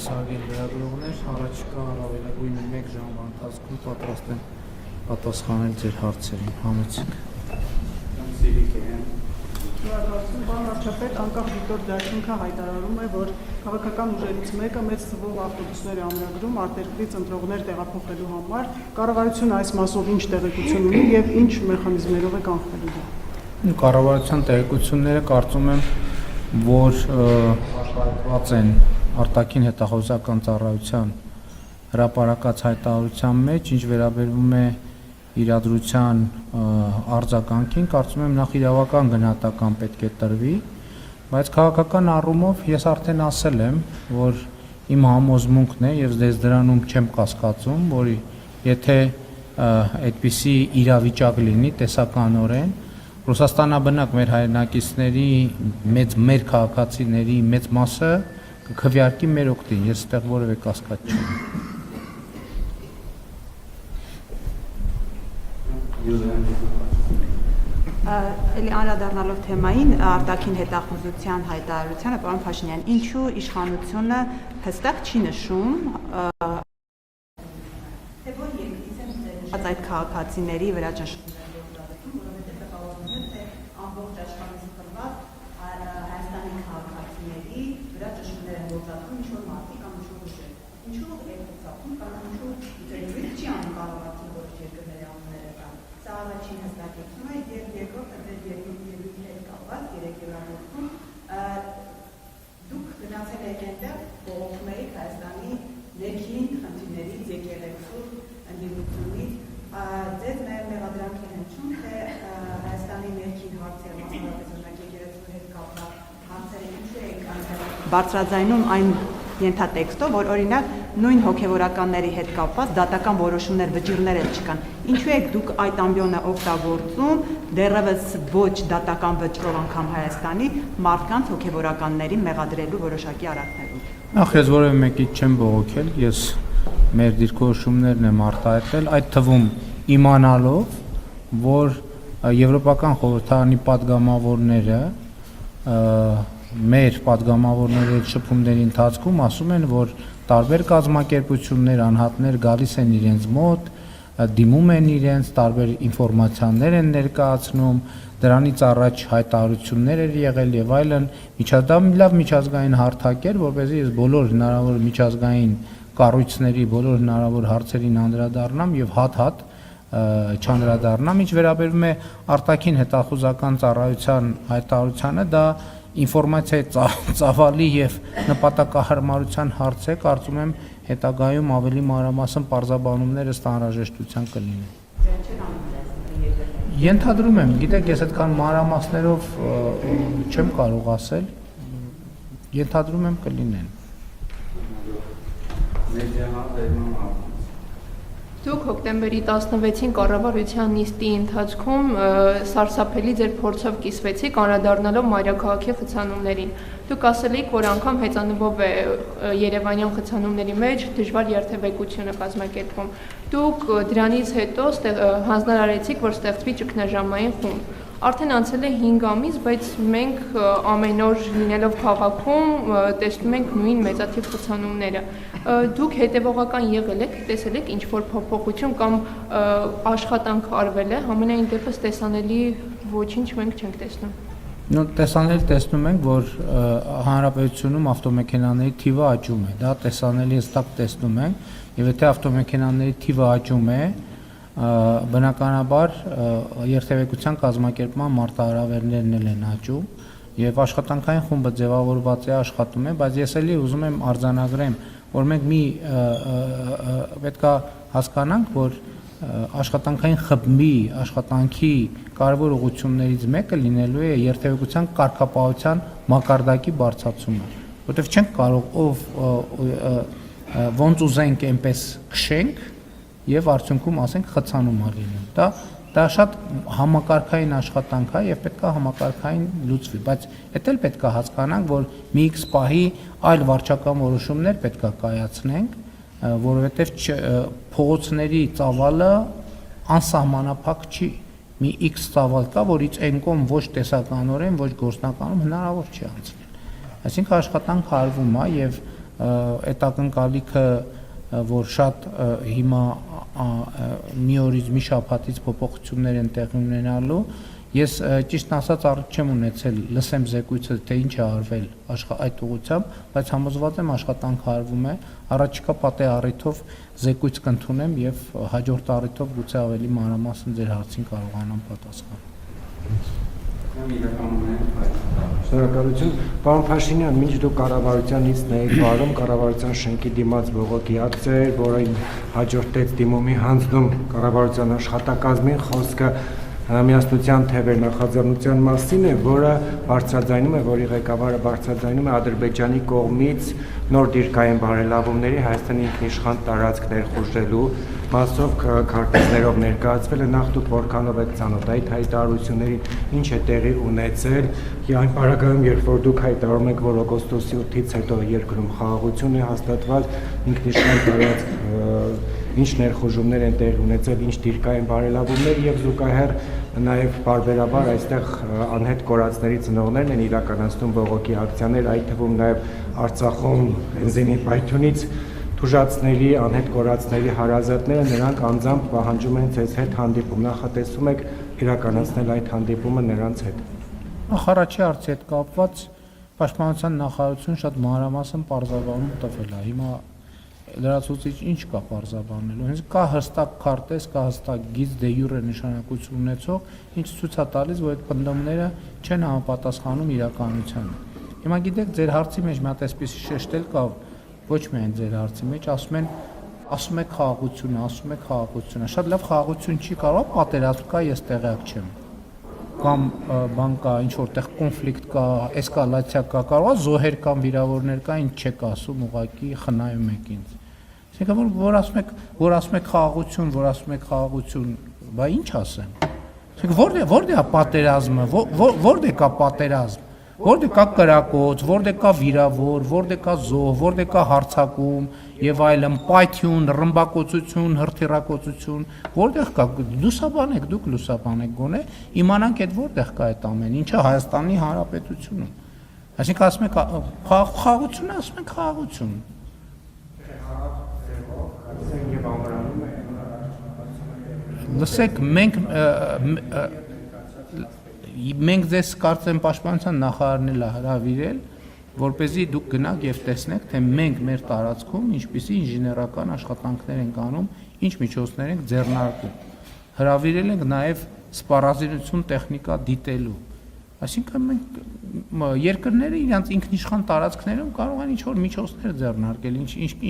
Սարգել վերագրողներ, առաջիկա առավելագույնը 1 ժամվա ընթացքում պատրաստ են պատասխանել ձեր հարցերին, համեցեք։ Շնորհակալություն, պարոն վարչապետ, անկախ Վիկտոր Դաշունքը հայտարարում է, որ քաղաքական ուժերից մեկը մեծ թվով ավտոբուսներ է ամրագրում արտերկրից ընտրողներ տեղափոխելու համար, կառավարությունը այս մասով ինչ տեղեկություն ունի եւ ինչ մեխանիզմներով է կանխելու դա։ Կառավարության տեղեկությունները կարծում եմ, որ հաշվարկված են արտաքին հետախուզական ծառայության հրապարակած հայտարարության մեջ, ինչ վերաբերում է իրադրության արձագանքին, կարծում եմ նախ իրավական գնահատական պետք է տրվի, բայց քաղաքական առումով ես արդեն ասել եմ, որ իմ համոզմունքն է եւ ես դրանում չեմ կասկածում, որ եթե այդպիսի իրավիճակ լինի տեսականորեն, Ռուսաստանաբնակ մեր հայրենակիցների մեր քաղաքացիների մեծ մասը կքվեարկի մեր օգտին, ես այդտեղ որևէ կասկած չունեմ։ Էլի անդրադառնալով թեմային արտաքին հետախուզության հայտարարությանը, պարոն Փաշինյան, ինչու իշխանությունը հստակ չի նշում թե որ երկրից են նշած այդ քաղաքացիների վրա ճնշումները, որովհետև տպավորվում է, թե ամբողջ աշխարհից խմբված Հայաստանի քաղաքացիների վրա ճնշումներ են գործադրում ինչ-որ մարդիկ կամ ինչ-որ ուժեր։ Ինչու է ցածում կամ ինչու դերից չի անում կառավարությունը որոշ երկրների անունները կան։ Սա առաջին հստակեցումը եւ երկրորդը դեր երկրի հետ կապված երեկեվանոցում դուք գնացել եք այնտեղ բողոքում եք Հայաստանի ներքին խնդիրներից եկեղեցու ընդդիմությունից ձեզ մեղադրանք են հնչում թե Հայաստանի ներքին հարցերը մասնավորապես օրինակ եկեղեցու հետ կապված հարցերը ինչու եք բարձրաձայնում այն ենթատեքստով, որ օրինակ նույն հոգևորականների հետ կապված դատական որոշումներ, վճիռներ էլ չկան։ Ինչու եք դուք այդ ամբիոնը օգտագործում դեռևս ոչ դատական վճռով անգամ Հայաստանի մարդկանց հոգևորականներին մեղադրելու որոշակի արարքներում։ Նախ ես որևէ մեկից չեմ բողոքել, ես մեր դիրքորոշումներն եմ արտահայտել, այդ թվում իմանալով, որ Եվրոպական խորհրդարանի падգամավորները մեր падգամավորների շփումների ընթացքում ասում են, որ տարբեր կազմակերպություններ, անհատներ գալիս են իրենց մոտ, դիմում են իրենց, տարբեր ինֆորմացիաներ են ներկայացնում, դրանից առաջ հայտարարություններ էր եղել եւ այլն, լավ միջազգային հարթակ էր, որպեսզի ես բոլոր հնարավոր միջազգային կառույցների բոլոր հնարավոր հարցերին անդրադառնամ եւ հատ-հատ չանդրադառնամ, ինչ վերաբերում է արտաքին հետախուզական ծառայության հայտարարությանը, դա ինֆորմացիայի ծավալի եւ նպատակահարմարության հարց է, կարծում եմ հետագայում ավելի մանրամասն պարզաբանումները անհրաժեշտության կլինեն։ Ենթադրում եմ, գիտեք, ես այդքան մանրամասներով չեմ կարող ասել, ենթադրում եմ կլինեն։ Դուք հոկտեմբերի 16-ին կառավարության նիստի ընթացքում սարսափելի ձեր փորձով կիսվեցիք անդրադառնալով մայրաքաղաքի խցանումներին։ Դուք ասել եք, որ անգամ հեծանվով է Երևանյան խցանումների մեջ դժվար երթևեկություն է կազմակերպվում։ Դուք դրանից հետո հանձնարարեցիք, որ ստեղծվի ճգնաժամային խումբ։ Արդեն անցել է 5 ամիս, բայց մենք ամեն օր լինելով քաղաքում տեսնում ենք նույն մեծաթիվ խցանումները։ Դուք հետևողական եղել եք, տեսել եք ինչ-որ փոփոխություն կամ աշխատանք արվել է, համենայն դեպս տեսանելի ոչինչ մենք չենք տեսնում։ Տեսանելի տեսնում ենք, որ հանրապետությունում ավտոմեքենաների թիվը աճում է, դա տեսանելի հստակ տեսնում ենք, եւ եթե ավտոմեքենաների թիվը աճում է, բնականաբար երթևեկության կազմակերպման մարտահրավերներն են աճում եւ աշխատանքային խումբը ձևավորված է աշխատում է, բայց ես էլի ուզում եմ արձանագրեմ, որ մենք պետքա հասկանանք, որ աշխատանքային խմբի աշխատանքի կարևոր ուղղություններից մեկը լինելու է երթևեկության կարգապահության մակարդակի բարձրացումը, որտեղ չենք կարող ոնց ուզենք այնպես քշենք եւ արդյունքում ասենք խցանում է լինում։ Դա շատ համակարգային աշխատանք է եւ պետք է համակարգային լուծվի, բայց դա էլ պետք է հասկանանք, որ մի X պահի այլ վարչական որոշումներ պետք է կայացնենք, որովհետեւ փողոցների ծավալը անսահմանափակ չի։ Մի X ծավալ կա, որից այն կողմ ոչ տեսականորեն, ոչ գործնականում հնարավոր չի անցնել։ Այսինքն աշխատանք արվում է եւ այդ ակնկալիքը, որ շատ հիմա մի օրից մի շաբաթից փոփոխություններ են տեղի ունենալու, ես ճիշտ ասած առիթ չեմ ունեցել լսեմ զեկույցը, թե ինչ է արվել այդ ուղղությամբ, բայց համոզված եմ աշխատանքը արվում է, առաջիկա պատեհ առիթով զեկույց կընդունեմ եւ հաջորդ առիթով գուցե ավելի մանրամասն ձեր հարցին կարողանամ պատասխանել։ Շնորհակալություն, պարոն Փաշինյան, մինչ դուք կառավարությանից էիք վարում, կառավարության շենքի դիմաց բողոքի ակցիա էր, որին հաջորդեց դիմումի հանձնում կառավարության աշխատակազմին, խոսքը միասնության թևեր նախաձեռնության մասին է, որը բարձրաձայնում է, որի ղեկավարը բարձրաձայնում է Ադրբեջանի կողմից նոր դիրքային բարելավումների Հայաստանի ինքնիշխան տարածք ներխուժելու մասով քարտեզներով ներկայացվել է, նախ դուք որքանով եք ծանոթ այդ հայտարարություններին, ինչ է տեղի ունեցել, այն պարագայում, երբ որ դուք հայտարարում եք, որ օգոստոսի 8-ից հետո երկրում խաղաղություն է հաստատված, ինքնիշխան տարածք, ինչ ներխուժումներ են տեղի ունեցել, ինչ դիրքային բարելավումներ եւ զուգահեռ նաեւ բարբերաբար այստեղ անհետ կորածների ծնողներն են իրականացնում բողոքի ակցիաներ, այդ թվում նաեւ Արցախում բենզինի պայթյունից թուժածների, անհետ կորածների հարազատները, նրանք անձամբ պահանջում են ձեզ հետ հանդիպում, նախատեսում եք իրականացնել այդ հանդիպումը նրանց հետ։ Առաջի հարցի հետ կապված Պաշտպանության նախարարությունը շատ մանրամասն պարզաբանում տվել է։ Հիմա լրացուցիչ ինչ կա պարզաբանելու։ Հենց կա հստակ քարտեզ, կա հստակ գիծ դե յուրե նշանակություն ունեցող, ինչ ցույց է տալիս, որ այդ պնդումները չեն համապատասխանում իրականությանը։ Հիմա գիտեք, ձեր հարցի մեջ մի հատ այսպեսի շեշտել կա, ոչ միայն ձեր հարցի մեջ, ասում եք խաղաղությունը։ Շատ լավ խաղաղություն չի կարող, պատերազմ կա, ես տեղյակ չեմ։ Կամ բան կա, ինչ որտեղ կոնֆլիկտ կա, էսկալացիա կա, կարող է զոհեր կամ վիրավորներ կա, ինչ չեք ասում, ուղղակի խնայում եք ինձ։ Այսինքն որ ասում եք խաղաղություն, բա ինչ ասեմ։ Այսինքն որտե՞ղ է պատերազմը, որտե՞ղ կա պատերազմ, որտե՞ղ կա կրակոց, որտե՞ղ կա վիրավոր, որտե՞ղ կա զոհ, որտե՞ղ կա հարձակում եւ այլն, պայթյուն, ռմբակոծություն, հրթիռակոծություն, որտեղ կա, դուք լուսաբանեք գոնե, իմանանք այդ որտեղ կա այդ ամեն ինչը Հայաստանի Հանրապետությունում։ Այսինքն ասում եք խաղաղություն, ասում եք խաղաղություն։ Լսեք, մենք ձեզ կարծեմ Պաշտպանության նախարարն էլ հրավիրել, որպեսզի դուք գնաք եւ տեսնեք, թե մենք մեր տարածքում ինչպիսի ինժեներական աշխատանքներ ենք անում, ինչ միջոցներ ենք ձեռնարկում։ Հրավիրել ենք նաեւ սպառազինություն տեխնիկա դիտելու։ Այսինքն մենք երկրները իրենց ինքնիշխան տարածքներում կարող են ինչ-որ միջոցներ ձեռնարկել,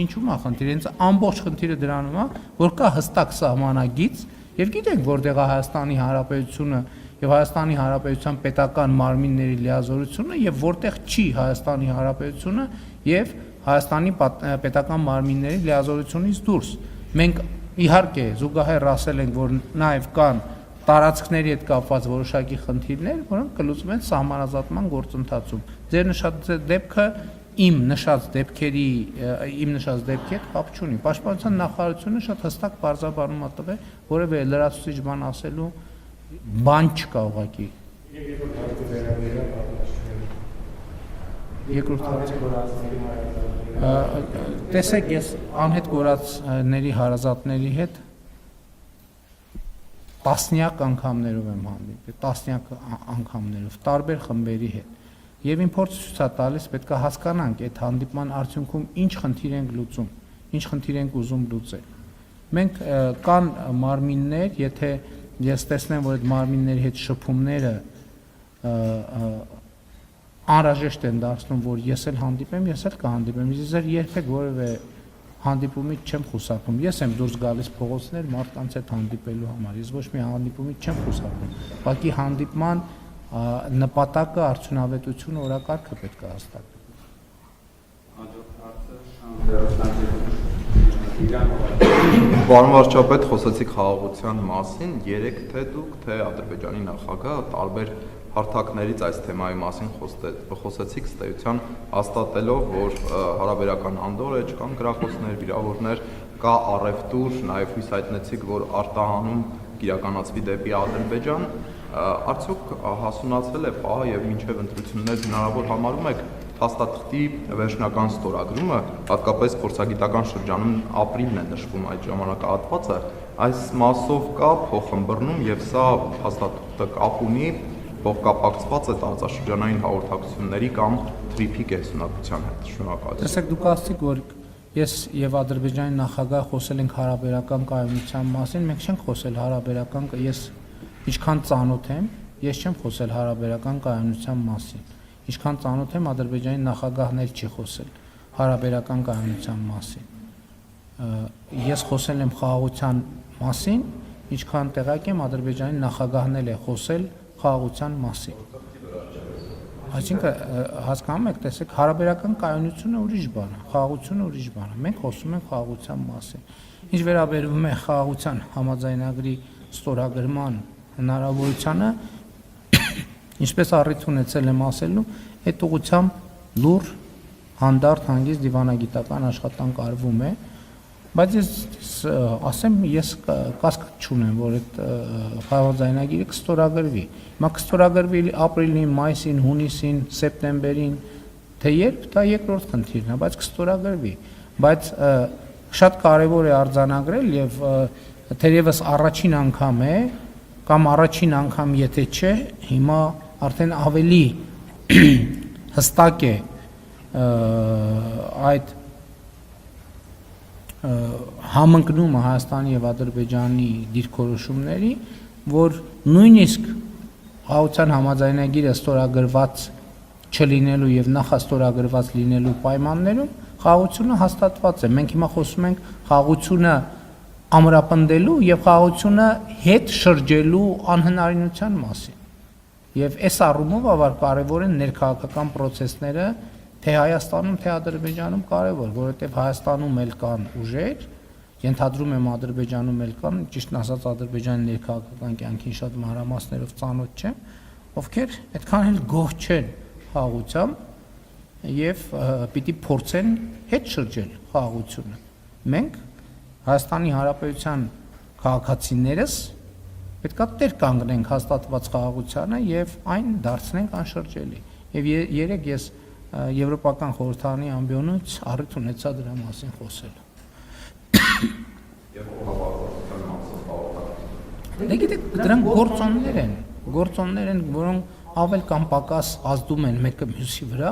ինչու՞մ է խնդիրը, հենց ամբողջ խնդիրը դրանում է, որ կա հստակ սահմանագիծ եւ գիտենք որտեղ է Հայաստանի Հանրապետությունը եւ Հայաստանի Հանրապետության պետական մարմինների լիազորությունը եւ որտեղ չի Հայաստանի Հանրապետությունը եւ Հայաստանի պետական մարմինների լիազորությունից դուրս։ Մենք իհարկե զուգահեռ ասել ենք, որ նաեւ կան տարածքների հետ կապված որոշակի խնդիրներ, որոնք կլուծվում են սահմանազատման գործընթացում։ Ձեր նշած դեպքը իմ նշած դեպքի հետ կապ չունի։ Պաշտպանության նախարարությունը շատ հստակ բարձրաբանում է տվել, որևէ լրացուցիչ բան ասելու բան չկա ուղղակի։ Երկրորդ հարցը։ Տեսեք, ես անհետ կորածների հարազատների հետ տասնյակ անգամներով եմ հանդիպել, տասնյակ անգամներով, տարբեր խմբերի հետ։ Եվ իմ փորձը ցույց է տալիս, պետք է հասկանանք այդ հանդիպման արդյունքում ինչ խնդիր ենք լուծում, ինչ խնդիր ենք ուզում լուծել։ Մենք կան մարմիններ, եթե ես տեսնեմ, որ այդ մարմինների հետ շփումները անհրաժեշտ են դարձնում, որ ես էլ հանդիպեմ, ես էլ կհանդիպեմ։ Ես երբեք որևէ հանդիպումից չեմ խուսափում։ Ես եմ դուրս գալիս փողոցներ մարդկանց հետ հանդիպելու համար։ Ես ոչ մի հանդիպումից չեմ խուսափում։ Ուղղակի հանդիպման նպատակը արդյունավետությունը օրակարգը պետք է հաստատվի։ Պարոն վարչապետ, խոսեցիք խաղաղության մասին, երեք թե դուք, թե Ադրբեջանի նախագահ տարբեր հարթակներից այս թեմայի մասին խոսեցիք ստեյության հաստատելով, որ հարաբերական անդոր է, չկան գրախոսներ, վիրավորներ, կա առևտուր, նաև հույս հայտնեցիք, որ արտահանում կիրականացվի դեպի Ադրբեջան, արդյոք հասունացել է պահը եւ մինչեւ ընտրություններ հնարավոր համարում եք փաստաթղթի վերջնական ստորագրումը, հատկապես փորձագիտական շրջանում ապրիլն է նշվում այդ ժամանակահատվածը, այս մասով կա փոխըմբռնում եւ սա փաստաթղթը կապ ունի փոխկապակցված է տարածաշրջանային հաղորդակցությունների կամ TRIP-ի կենսունակության հետ։ Շնորհակալություն։ Տեսեք, դուք ասացիք, որ ես եւ Ադրբեջանի նախագահ խոսել ենք հարաբերական կայունության մասին, մենք չենք խոսել հարաբերական, ես ինչքան ծանոթ եմ, ես չեմ խոսել հարաբերական կայունության մասին։ Ինչքան ծանոթ եմ, Ադրբեջանի նախագահն էլ չի խոսել հարաբերական կայունության մասին։ Ես խոսել եմ խաղաղության մասին, ինչքան տեղյակ եմ, Ադրբեջանի նախագահն էլ է խոսել խաղաղության մասին։ Այսինքն հասկանում եք, տեսեք, հարաբերական կայունությունը ուրիշ բան է, խաղաղությունը ուրիշ բան է։ Մենք խոսում ենք խաղաղության մասին։ Ինչ վերաբերում է խաղաղության համաձայնագրի ստորագրման հնարավորությանը, ինչպես առիթ ունեցել եմ ասելու, այդ ուղղությամբ լուր, հանդարտ, հանգիստ դիվանագիտական աշխատանք արվում է, բայց ես ասեմ, ես կասկած չունեմ, որ այդ համաձայնագիրը կստորագրվի։ Հիմա կստորագրվի ապրիլին, մայիսին, հունիսին, սեպտեմբերին, թե երբ, դա երկրորդ խնդիրն է, բայց կստորագրվի։ Բայց շատ կարևոր է արձանագրել եւ թերևս առաջին անգամ է, կամ առաջին անգամ եթե չէ, հիմա արդեն ավելի հստակ է այդ համընկնումը Հայաստանի եւ Ադրբեջանի դիրքորոշումների, որ նույնիսկ խաղաղության համաձայնագիրը ստորագրված չլինելու եւ նախաստորագրված լինելու պայմաններում խաղաղությունը հաստատված է։ Մենք հիմա խոսում ենք խաղաղությունը ամրապնդելու եւ խաղաղությունը հետ շրջելու անհնարինության մասին։ Եվ այս առումով ավար կարևոր են ներքաղաքական process-ները թե Հայաստանում, թե Ադրբեջանում կարևոր, որովհետև Հայաստանում էլ կան ուժեր, ենթադրում եմ Ադրբեջանում էլ կան, ճիշտն ասած Ադրբեջանի ներքաղաքական կյանքին շատ մանրամասներով ծանոթ չեմ, ովքեր այդքան էլ գոհ չեն խաղաղությամբ եւ պիտի փորձեն հետ շրջել խաղաղությունը։ Մենք Հայաստանի Հանրապետության քաղաքացիներս պետքա տեր կանգնենք հաստատված խաղաղությանը եւ այն դարձնենք անշրջելի։ Եվ երեք ես Եվրոպական խորհրդարանի ամբիոնից առիթ ունեցա դրա մասին խոսել։ Դե գիտեք, դրանք գործոններ են, որոնք ավել կամ պակաս ազդում են մեկը մյուսի վրա,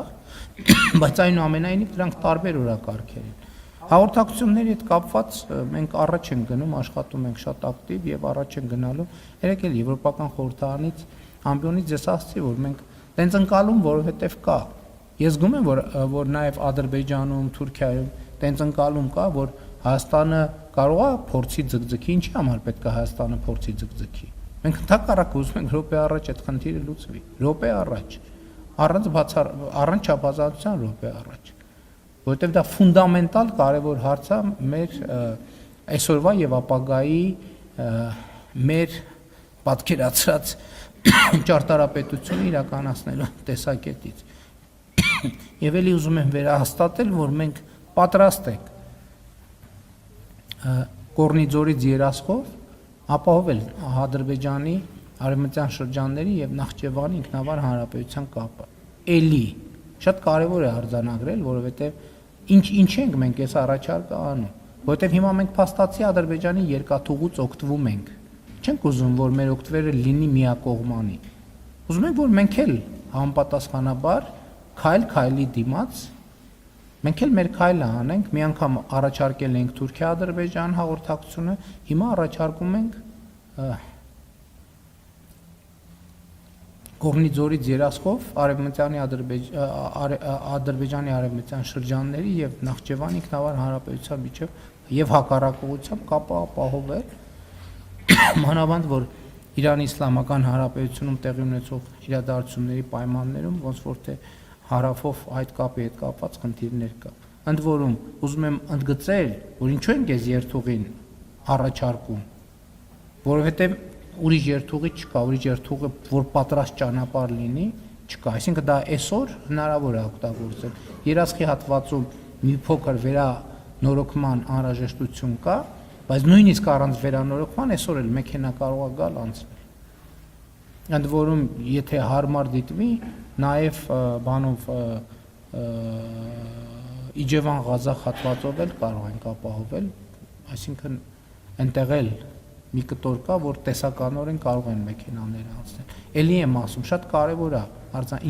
բայց այնուամենայնիվ դրանք տարբեր օրակարգեր են։ Հաղորդակցությունների հետ կապված մենք առաջ ենք գնում, աշխատում ենք շատ ակտիվ եւ առաջ ենք գնալու։ Երեք էլ Եվրոպական խորհրդարանից ամբիոնից ես ասացի, որ մենք տենց ընկալում, որովհետեւ կա։ Ես զգում եմ, որ նաև Ադրբեջանում, Թուրքիայում տենց ընկալում կա, որ Հայաստանը կարող է փորձի ձգձգի, ինչի համար պետք է Հայաստանը փորձի ձգձգի։ Մենք ընդհակառակը ուզում ենք րոպե առաջ այդ խնդիրը լուծվի, րոպե առաջ, առանց չափազանցության րոպե առաջ, որովհետև դա ֆունդամենտալ կարևոր հարց է մեր այսօրվա եւ ապագայի մեր պատկերացրած ճարտարապետությունը իրականացնելու տեսակետից։ Եվ էլի ուզում եմ վերահաստատել, որ մենք պատրաստ ենք Կորնիձորից երասխով ապահովել Ադրբեջանի արևմտյան շրջանների եւ Նախճեվանի ինքնավար հանրապետության կապը։ Էլի շատ կարեւոր է արձանագրել, որովհետեւ ինչ ենք մենք այս առաջարկը անում, որովհետեւ հիմա մենք փաստացի Ադրբեջանի երկաթուղուց օգտվում ենք։ Չենք ուզում, որ մեր օգտվելը լինի միակողմանի։ Ուզում ենք, որ մենք էլ համապատասխանաբար քայլ-քայլի դիմաց մենք էլ մեր քայլը անենք, մի անգամ առաջարկել ենք Թուրքիա-Ադրբեջան հաղորդակցությունը, հիմա առաջարկում ենք Կորնիձորից երասխով Ադրբեջանի արևմտյան շրջանների եւ Նախճեվանի ինքնավար հանրապետության միջև եւ հակառակողությամբ կապը ապահովել, մանավանդ որ Իրանի Իսլամական Հանրապետությունում տեղի ունեցող իրադարձությունների պայմաններում ոնց որ թե հարավով այդ կապի հետ կապված խնդիրներ կա։ Ընդ որում ուզում եմ ընդգծել, որ ինչու են այս երթուղին առաջարկում, որովհետև ուրիշ երթուղի չկա, ուրիշ երթուղը որ պատրաստ ճանապարհ լինի, չկա, այսինքն դա այսօր հնարավոր է օգտագործել։ Երասխի հատվածում մի փոքր վերանորոգման անհրաժեշտություն կա, բայց նույնիսկ առանց վերանորոգման այսօր էլ մեքենա կարող է գալ անցնել։ Ընդ որում եթե հարմար դիտվի, նաև բանով Իջևան-Ղազախ հատվածով էլ կարող ենք ապահովել, այսինքն այնտեղ էլ մի կտոր կա, որ տեսականորեն կարող են մեքենաները անցնել։ Էլի եմ ասում, շատ կարևոր է,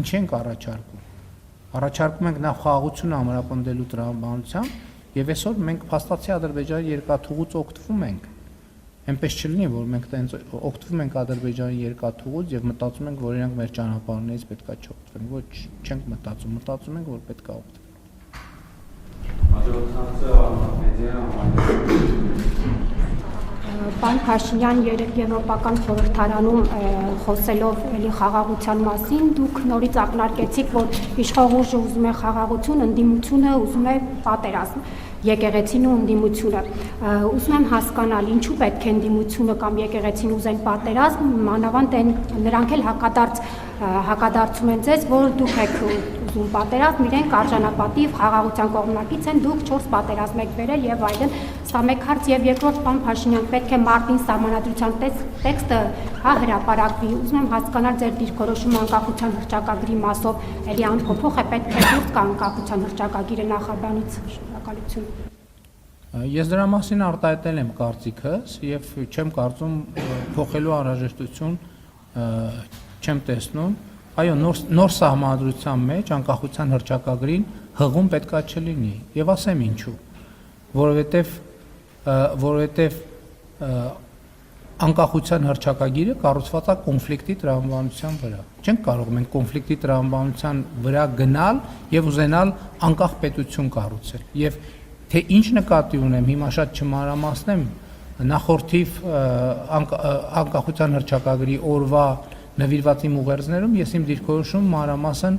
ինչ ենք առաջարկում։ Առաջարկում ենք նախ խաղաղությունը ամրապնդելու տրամաբանությամբ, եւ այսօր մենք փաստացի Ադրբեջանի երկաթուղուց օգտվում ենք։ Այնպես չլինի, որ մենք տենց օգտվում ենք Ադրբեջանի երկաթուղուց եւ մտածում ենք, որ իրանք մեր ճանապարհներից պետքա չօգտվեն։ Ոչ, չենք մտածում ենք, որ պետքա օգտվեն։ Պարոն Փաշինյան, երեք եվրոպական խորհրդարանում խոսելով էլի խաղաղության մասին, դուք նորից ակնարկեցիք, որ իշխող ուժը ուզում է խաղաղություն, ընդդիմությունը ուզում է պատերազմ, եկեղեցին ու ընդդիմությունը։ Ուզում եմ հասկանալ, ինչու պետք է ընդդիմությունը կամ եկեղեցին ուզեն պատերազմ, մանավանդ նրանք էլ հակադարձում են ձեզ, որ դուք եք ուզում պատերազմ, իրենք արժանապատիվ խաղաղության կողմնակից են, դուք 4 պատերազմ եք վերել եւ այլն։ Սա մեկ հարց եւ երկրորդ, պարոն Փաշինյան, պետք է մարտին սահմանադրության տեքստը հրապարակվի։ Ուզում եմ հասկանալ ձեր դիրքորոշումը անկախության հռչակագրի մասով, էլի անփոփոխ է, պետք է դուրս գա անկախության հռչակագիրը նախաբանից։ Շնորհակալություն։ Ես դրա մասին արտահայտել եմ կարծիքս եւ չեմ կարծում փոխելու անհրաժեշտություն չեմ տեսնում։ Այո, նոր սահմանադրության մեջ անկախության հռչակագրին հղում պետքա չլինի եւ ասեմ ինչու։ Որովհետեւ անկախության հռչակագիրը կառուցված է կոնֆլիկտի տրամաբանության վրա։ Չենք կարող մենք կոնֆլիկտի տրամաբանության վրա գնալ եւ ուզենալ անկախ պետություն կառուցել։ Եվ թե ինչ նկատի ունեմ, հիմա շատ չմանրամասնեմ, նախորդիվ անկախության հռչակագրի օրվա նվիրված իմ ուղերձներում ես իմ դիրքորոշումը մանրամասն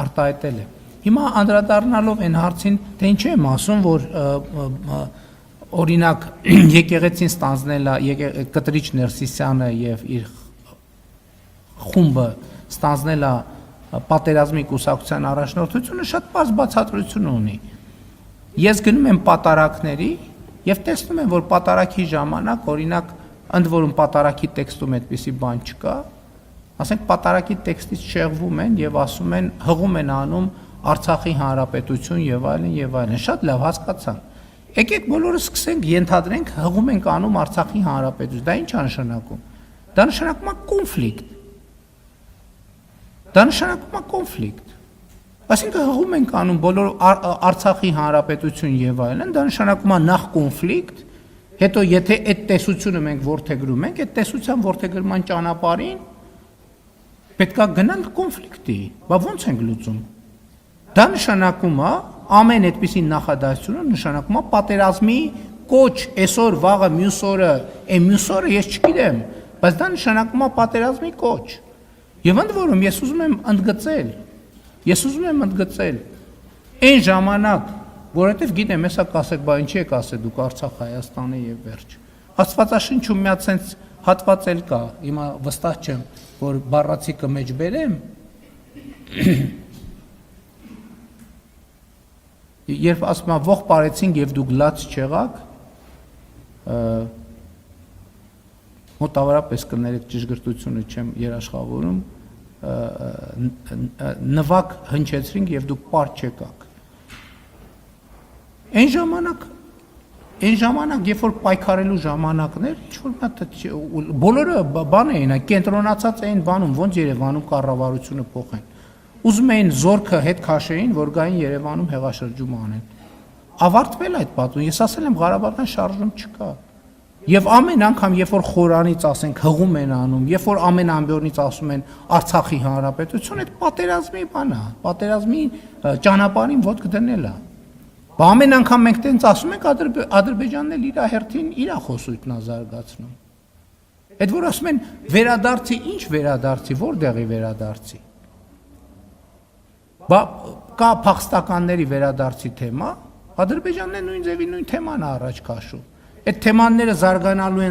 արտահայտել եմ։ Հիմա անդրադառնալով այն հարցին, թե ինչ եմ ասում, որ օրինակ եկեղեցին ստանձնել է Կտրիչ Ներսիսյանը եւ իր խումբը ստանձնել է պատերազմի կուսակցության առաջնորդությունը, շատ պարզ բացատրություն ունի։ Ես գնում եմ պատարակների եւ տեսնում եմ, որ պատարակի ժամանակ, օրինակ, ընդ որում պատարակի տեքստում այդպիսի բան չկա, ասենք պատարակի տեքստից շեղվում են եւ ասում են, հղում են անում Արցախի հանրապետություն եւ այլն, շատ լավ հասկացան։ Եկեք բոլորս սկսենք ենթադրենք հղում ենք անում Արցախի հանրապետություն, դա ինչ է նշանակում։ Դա նշանակում է կոնֆլիկտ։ Դա նշանակում է կոնֆլիկտ։ Այսինքն հղում ենք անում բոլոր Արցախի հանրապետություն եւ այլն, դա նշանակում է նախ կոնֆլիկտ, հետո եթե այդ տեսությունը մենք ворթեգրում ենք, այդ տեսության ворթեգրման ճանապարհին պետքա գնանք կոնֆլիկտի։ Բա ո՞նց ենք լուծում։ Դա նշանակում է ամեն այդպիսի նախադասությունը նշանակում է պատերազմի կոչ, այսօր, վաղը, մյուս օրը ես չգիտեմ, բայց դա նշանակում է պատերազմի կոչ։ Եվ ընդ որում ես ուզում եմ ընդգծել այն ժամանակ, որովհետև գիտեմ, հեսա կասեք, բա ինչի եք ասել դուք Արցախ Հայաստանը եւ վերջ։ Աստվածաշնչում մի հատ sense հատված էլ կա, հիմա վստահ չեմ, որ բառացիկը մեջ բերեմ։ Երբ ասում եմ ող parեցինք եւ դուք լաց չեղաք, մոտավորապես կներեք ճշգրտությունը չեմ երաշխավորում, նվակ հնչեցրինք եւ դուք պար չեկաք։ Այն ժամանակ, երբ որ պայքարելու ժամանակներ, ինչ որ մատ բոլորը բան էին, կենտրոնացած էին բանում, ոնց Երևանում կառավարությունը փոխեն։ Ուզում էին զորքը հետ քաշեին, որ գային Երևանում հեղաշրջում անեն։ Ավարտվել այդ պատումը, ես ասել եմ Ղարաբաղյան շարժում չկա։ Եվ ամեն անգամ, երբ որ խորանից ասենք հղում են անում, երբ որ ամեն ամբյորնից ասում են Արցախի հանրապետություն, այդ պատերազմի բան է, պատերազմի ճանապարհին ոտք դնել է։ Բա ամեն անգամ մենք տենց ասում ենք Ադրբեջանն էլ իր հերթին իր խոսույթն է զարգացնում։ Այդ որ ասում են վերադարձի, ինչ վերադարձի, որտեղի վերադարձի։ Բա կա փախստականների վերադարձի թեմա, Ադրբեջանն է նույն ձևի նույն թեման է առաջ քաշում։ Այդ թեմաները զարգանալու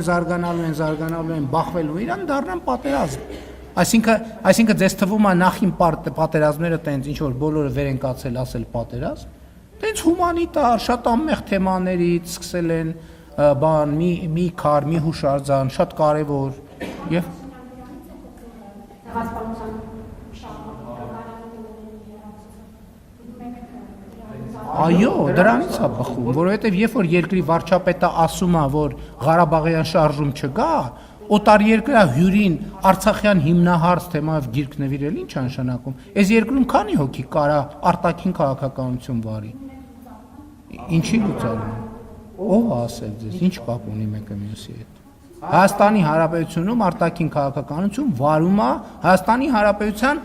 են, բախվելու իրան դառնան պատերազմ։ Այսինքն ձեզ թվում է նախին պատերազմները տենց ինչ որ բոլորը վեր են կացել ասել պատերազմ, տենց հումանիտար, շատ անմեղ թեմաներից սկսել են բան, մի քար, մի հուշարձան, շատ կարևոր եւ Այո, դրանից է բխում, որովհետև երբ որ երկրի վարչապետը ասում է, որ Ղարաբաղյան շարժում չկա, օտարերկրյա հյուրին Արցախյան հիմնահարց թեմայով գիրք նվիրել ինչ է նշանակում։ Այս երկրում քանի հոգի կարա արտաքին քաղաքականություն վարի։ Ինչի լուծարում։ Ով է ասել ձեզ, ինչ կապ ունի մեկը մյուսի հետ։ Հայաստանի Հանրապետությունում արտաքին քաղաքականություն վարում է Հայաստանի Հանրապետության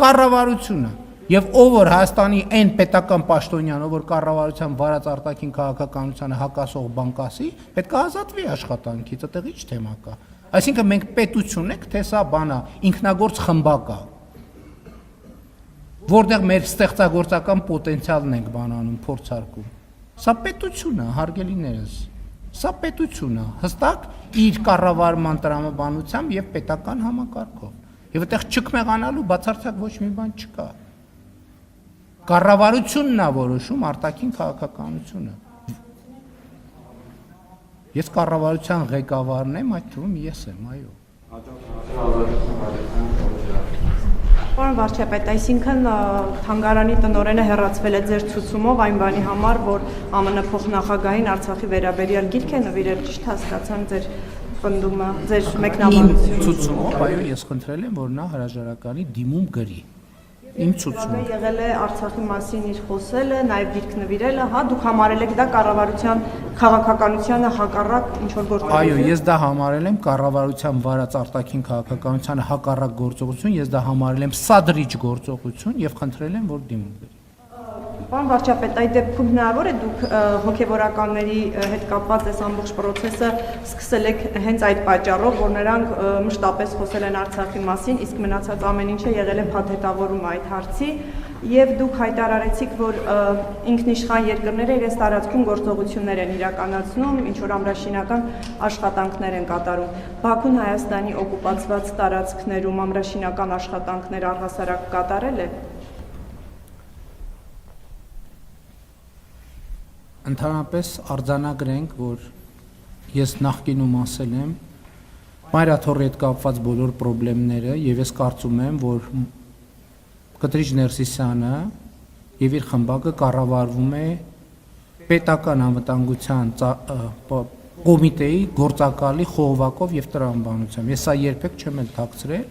կառավարությունը։ Եվ ով որ Հայաստանի այն պետական պաշտոնյան, ով որ կառավարության վարած արտաքին քաղաքականությանը հակասող բան կասի, պետք է ազատվի աշխատանքից, այդտեղ ինչ թեմա կա։ Այսինքն մենք պետություն ենք, թե սա բանա, ինքնագործ խմբակ է, որտեղ մեր ստեղծագործական պոտենցիալն ենք բանանում, փորձարկում։ Սա պետություն է, հարգելիներս։ Սա պետություն է, հստակ իր կառավարման տրամաբանությամբ եւ պետական համակարգով։ Եվ այդտեղ չկմեղանալու բացարձակ ոչ մի բան չկա։ Կառավարությունն է որոշում արտաքին քաղաքականությունը։ Ես կառավարության ղեկավարն եմ, այդ թվում ես եմ, այո։ Պարոն վարչապետ, այսինքն թանգարանի տնօրենը հեռացվել է ձեր ցուցումով այն բանի համար, որ ԱՄՆ փոխնախագահին Արցախի վերաբերյալ գիրք է նվիրել, ճիշտ հասկացան ձեր պնդումը, ձեր մեկնաբանությունը։ Ցուցումով, այո, ես խնդրել եմ, որ նա հրաժարականի դիմում գրի։ Իմ ցուցումը եղել է Արցախի մասին իր խոսելը, նաև գիրք նվիրելը, հա, դուք համարել եք դա կառավարության քաղաքականությանը հակառակ ինչ որ գործողություն։ Այո, ես դա համարել եմ կառավարության վարած արտաքին քաղաքականությանը հակառակ գործողություն, ես դա համարել եմ սադրիչ գործողություն եւ խնդրել եմ, որ դիմում գրի։ Պարոն վարչապետ, այդ դեպքում հնարավոր է դուք հոգևորականների հետ կապված այս ամբողջ process-ը սկսել եք հենց այդ պատճառով, որ նրանք մշտապես խոսել են Արցախի մասին, իսկ մնացած ամեն ինչը եղել է փաթեթավորում այդ հարցի, եւ դուք հայտարարեցիք, որ ինքնիշխան երկրները իրենց տարածքում գործողություններ են իրականացնում, ինչ որ ամրաշինական աշխատանքներ են կատարում։ Բաքուն Հայաստանի օկուպացված տարածքներում ամրաշինական աշխատանքներ առհասարակ կատարել է։ Ընդհանրապես արձանագրենք, որ ես նախկինում ասել եմ Մայրաթորի հետ կապված բոլոր խնդիրները եւ ես կարծում եմ, որ Կտրիչ Ներսիսյանը եւ իր խմբակը կառավարվում է պետական անվտանգության կոմիտեի գործակալի խողովակով եւ տրամաբանությամբ։ Ես սա երբեք չեմ էլ թաքցրել,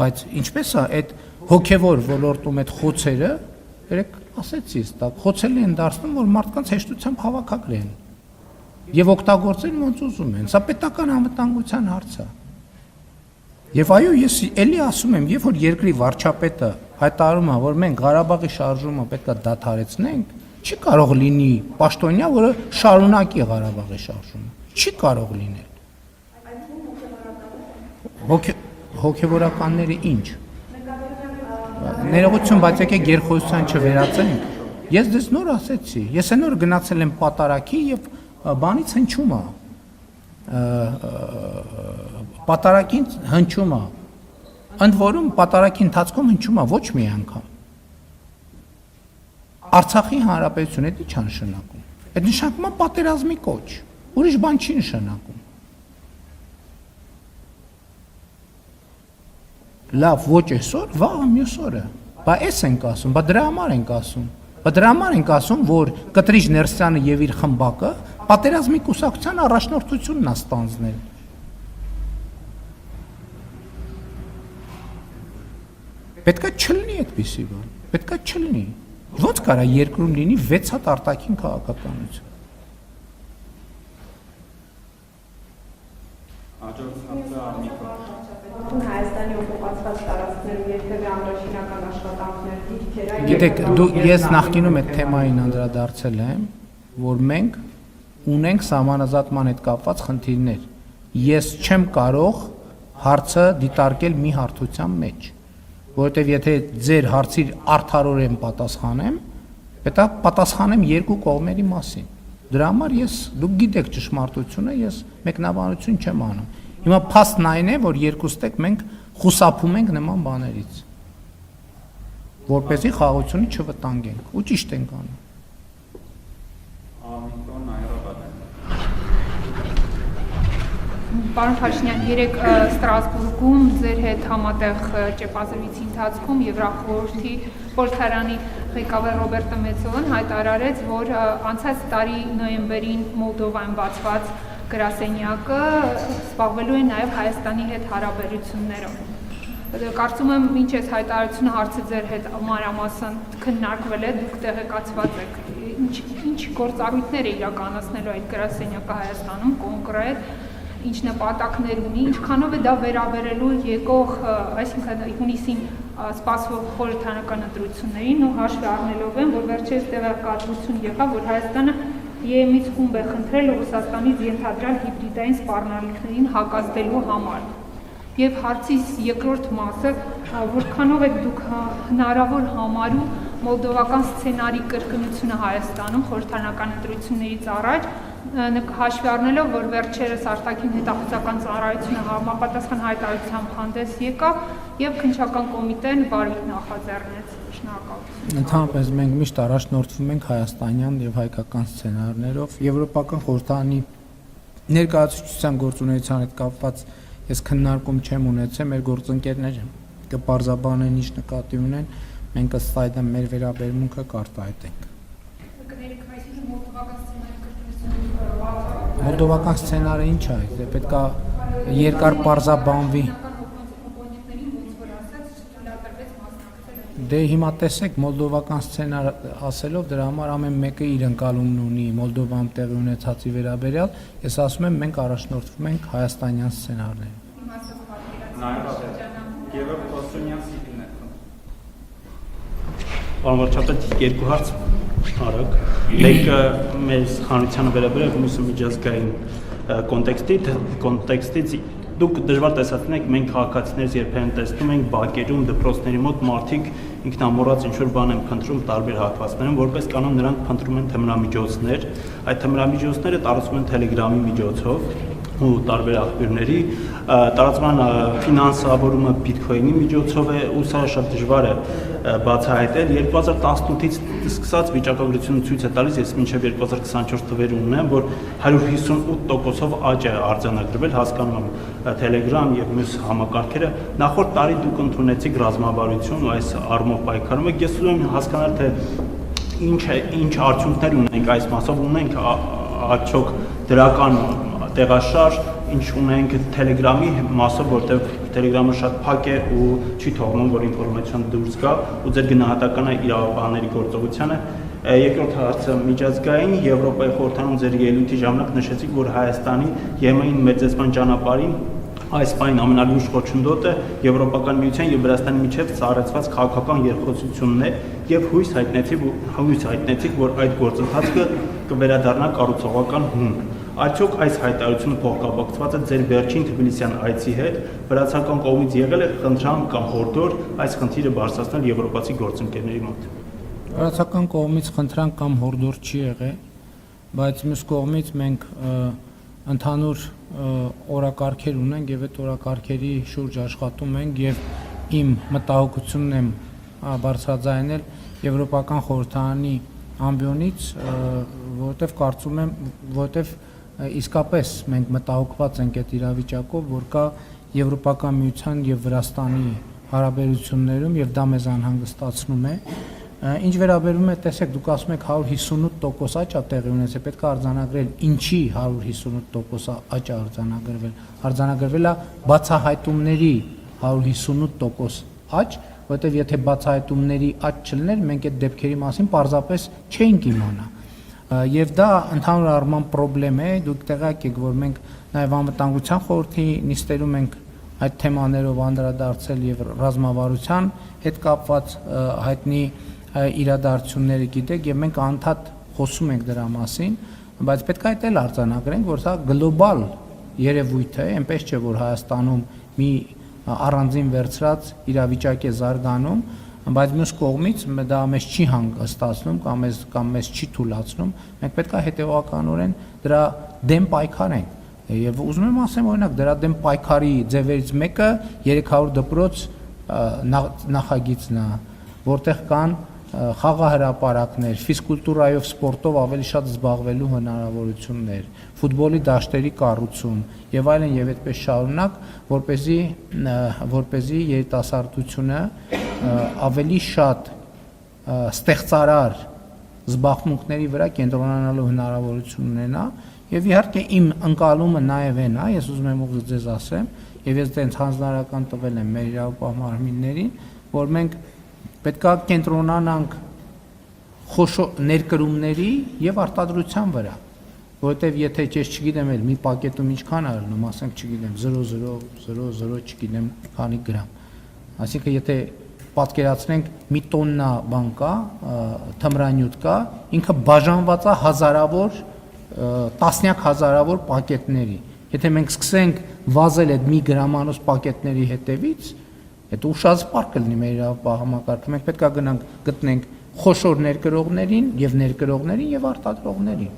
բայց ինչպես է այդ հոգեվոր ոլորտում այդ խոցերը երեք ասեցի, դա խոցելի են դարձնում, որ մարդկանց հեշտությամբ հավաքագրեն եւ օգտագործեն ոնց ուզում են։ Սա պետական անվտանգության հարց է։ Եվ այո, ես էլի ասում եմ, երբ որ երկրի վարչապետը հայտարարում է, որ մենք Ղարաբաղի շարժումը պետք է դադարեցնենք, չի կարող լինի պաշտոնյա, որը շարունակի Ղարաբաղի շարժումը։ Չի կարող լինել։ Հոգևորականները ինչ։ Ներողություն, բայց եկեք երկխոսության չվերածենք։ Ես դες նոր ասեցի, ես նոր գնացել եմ պատարակի եւ բանից հնչում է։ Պատարակին հնչում է։ Ընդ որում պատարակի ընթացքում հնչում է ոչ մի անգամ։ Արցախի հանրապետությունը դա ի՞նչ նշանակում։ Այդ նշանակում է պատերազմի կոչ։ Ուրիշ բան չի նշանակում։ Լավ, ոչ այսօր, վաղը մյուս օրը։ Բա էս ենք ասում, բա դրա համար ենք ասում։ Բա դրա համար ենք ասում, որ Կտրիչ Ներսյանը եւ իր խմբակը պատերազմի կուսակցության առաջնորդությունն է ստանձնել։ Պետքա չլինի այդպիսի բան։ Պետքա չլինի։ Ոնց կարա երկրում լինի 6 հատ արտաքին քաղաքականություն։ Հայաստանի օկուպացված տարածքներում երբևէ ամրաշինական աշխատանքներ դիրքեր։ Գիտեք, ես նախկինում այդ թեմային անդրադարձել եմ, որ մենք ունենք սահմանազատման հետ կապված խնդիրներ։ Ես չեմ կարող հարցը դիտարկել մի հարթության մեջ, որովհետև եթե ձեր հարցի արդարորեն պատասխանեմ, պետք է պատասխանեմ երկու կողմերի մասին։ Դրա համար դուք գիտեք ճշմարտությունը, ես մեկնաբանություն չեմ անում։ Հիմա փաստն այն է, որ երկուստեք մենք խուսափում ենք նման բաներից, որպեսզի խաղաղությունը չվտանգենք, ու ճիշտ ենք անում։ Պարոն Փաշինյան, երեք Ստրասբուրգում ձեր հետ համատեղ ճեպազրույցի ընթացքում Եվրախորհրդի խորհրդարանի ղեկավար Ռոբերտո Մեծոլան հայտարարեց, որ անցած տարի նոյեմբերին Մոլդովայում բացված գրասենյակը զբաղվելու է նաև Հայաստանի հետ հարաբերություններով։ Կարծում եմ, ինչ այս հայտարարությունը հարցը ձեր հետ մանրամասն քննարկվել է, դուք տեղեկացված եք, ինչ գործառույթներ է իրականացնելու այդ գրասենյակը Հայաստանում կոնկրետ, ինչ նպատակներ ունի, ինչքանով է դա վերաբերելու եկող, այսինքն հունիսին սպասվող խորհրդարանական ընտրություններին ու հաշվի առնելով են, որ վերջերս տեղեկատվություն եղավ, որ Հայաստանը ԵՄ-ից խումբ է խնդրել Ռուսաստանից ենթադրյալ հիբրիդային սպառնալիքներին հակազդելու համար։ Եվ հարցիս երկրորդ մասը, որքանով եք դուք հնարավոր համարում մոլդովական սցենարի կրկնությունը Հայաստանում խորհրդարանական ընտրություններից առաջ, հաշվի առնելով, որ վերջերս արտաքին հետախուզական ծառայությունը համապատասխան հայտարարությամբ հանդես եկավ եւ քննչական կոմիտեն վարույթ նախաձեռնեց։ Շնորհակալություն։ Ընդհանրապես մենք միշտ առաջնորդվում ենք հայաստանյան եւ հայկական սցենարներով, եվրոպական խորհրդարանի ներկայացուցչության գործունեության հետ կապված ես քննարկում չեմ ունեցել, մեր գործընկերները կպարզաբանեն ինչ նկատի ունեն, մենք ըստ այդմ մեր վերաբերմունքը կարտահայտենք։ Մոլդովական սցենարը ինչ է, դե պետք է երկար պարզաբանվի։ Դե հիմա տեսեք, մոլդովական սցենար ասելով դրա համար ամեն մեկը իր ընկալումն ունի, Մոլդովայում տեղի ունեցածի վերաբերյալ, ես ասում եմ մենք առաջնորդվում ենք հայաստանյան սցենարներով։ Պարոն վարչապետ, երկու հարց արագ։ Մեկը մեր խանությանը վերաբերել է մյուսը միջազգային կոնտեքստից դուք դժվար տեսածին եք, մենք քաղաքացիներից երբեմն տեսնում ենք բակերում, դպրոցների մոտ մարդիկ ինքնամոռաց ինչ-որ բան են փնտրում տարբեր հատվածներում, որպես կանոն նրանք փնտրում են թմրամիջոցներ, այդ թմրամիջոցները տարածվում են Telegram-ի միջոցով ու տարբեր աղբյուրների, տարածման ֆինանսավորումը բիթքոյնի միջոցով է ու սա շատ դժվար է բացահայտել։ 2018-ից սկսած վիճակագրությունը ցույց է տալիս, ես մինչև 2024 թվեր ունեմ, որ 158%-ով աճ է արձանագրվել, հասկանում եմ Telegram եւ մյուս համակարգերը։ Նախորդ տարի դուք ընդունեցիք ռազմավարություն ու այս առումով պայքարում եք։ Ես ուզում եմ հասկանալ, թե ինչ արդյունքներ ունենք այս մասով, ունենք արդյոք դրական տեղաշարժ, ինչ ունենք Telegram-ի մասով, որտեղ Telegram-ը շատ փակ է ու չի թողնում, որ ինֆորմացիան դուրս գա ու ձեր գնահատականը իրավաբանների գործողությանը։ Երկրորդ հարցը միջազգային Եվրոպայի խորհրդարանում ձեր ելույթի ժամանակ նշեցիք, որ Հայաստանի ԵՄ-ին մեծացման ճանապարհին այս պայն ամենալուրջ խոչընդոտը Եվրոպական միության եւ Վրաստանի միջև ծառայեցված քաղաքական երկխոսությունն է եւ հույս հայտնեցիք, որ այդ գործընթացը կվերադառնա կառուցողական հուն։ Արդյոք այս հայտարարությունը փոխկապակցված է ձեր վերջին Թբիլիսյան այցի հետ, վրացական կողմից եղել է խնդրամ կամ հորդոր այս խնդիրը բարձրացնել եվրոպացի գործընկերների մոտ։ Վրացական կողմից խնդրանք կամ հորդոր չի եղել, բայց մյուս կողմից մենք ընդհանուր օրակարգեր ունենք եւ այդ օրակարգերի շուրջ աշխատում ենք եւ իմ մտահոգությունն եմ բարձրաձայնել Եվրոպական խորհրդարանի ամբիոնից, որովհետեւ կարծում եմ, որովհետեւ իսկապես մենք մտահոգված ենք այդ իրավիճակով, որ կա Եվրոպական միության եւ Վրաստանի հարաբերություններում եւ դա մեզ անհանգստացնում է։ Ինչ վերաբերում է, տեսեք, դուք ասում եք 158% աճ է տեղի ունեցել, պետք է արձանագրել, ինչի 158% աճ է արձանագրվել։ Արձանագրվել է բացահայտումների 158% աճ, որովհետև եթե բացահայտումների աճ չլներ, մենք այդ դեպքերի մասին պարզապես չէինք իմանա։ Եվ դա ընդհանուր առմամբ խնդրեմ է, դուք տեղյակ եք, որ մենք նաև անվտանգության խորհրդի նիստերում ենք այդ թեմաներով անդրադարձել եւ ռազմավարության հետ կապված հայտնի իրադարձությունները գիտեք եւ մենք անդադ խոսում ենք դրա մասին, բայց պետք է այդ էլ արձանագրենք, որ սա գլոբալ երևույթ է, այնպես չէ, որ Հայաստանում մի առանձին վերցրած իրավիճակ է զարգանում, բայց մյուս կողմից դա մեզ չի հանգստացնում կամ մեզ չի թույլատրում, մենք պետք է հետեւականորեն դրա դեմ պայքարենք։ Եվ ուզում եմ ասեմ, օրինակ, դրա դեմ պայքարի ձևերից մեկը 300 դպրոց նախագիծն է, որտեղ կան խաղահրապարակներ, ֆիզկուլտուրայով, սպորտով ավելի շատ զբաղվելու հնարավորություններ, ֆուտբոլի դաշտերի կառուցում եւ այլն եւ այդպես շարունակ, որպեսզի երիտասարդությունը ավելի շատ ստեղծարար զբաղմունքների վրա կենտրոնանալու հնարավորություն ունենա եւ իհարկե իմ ընկալումը նաեւ է նա, ես ուզում եմ ուղղակի ձեզ ասեմ եւ ես դենց հանձնարարական տվել եմ մեր իրավապահ մարմիններին, որ մենք պետք է կենտրոնանանք խոշոր ներկրումների եւ արտադրության վրա, որովհետեւ եթե ես չգիտեմ էլ մի պակետում ինչքան արնում, ասենք չգիտեմ 0.00 չգիտեմ քանի գրամ, այսինքն եթե պատկերացնենք մի տոննա բան կա, թմրանյութ կա, ինքը բաժանված է հազարավոր, տասնյակ հազարավոր պակետների։ Եթե մենք սկսենք վազել այդ մի գրամանոց պակետների հետևից, այդ ուշած պարկ կլինի մեր իրավապահ համակարգում։ Մենք պետք է գնանք գտնենք խոշոր ներկրողներին եւ ներկրողներին եւ արտադրողներին։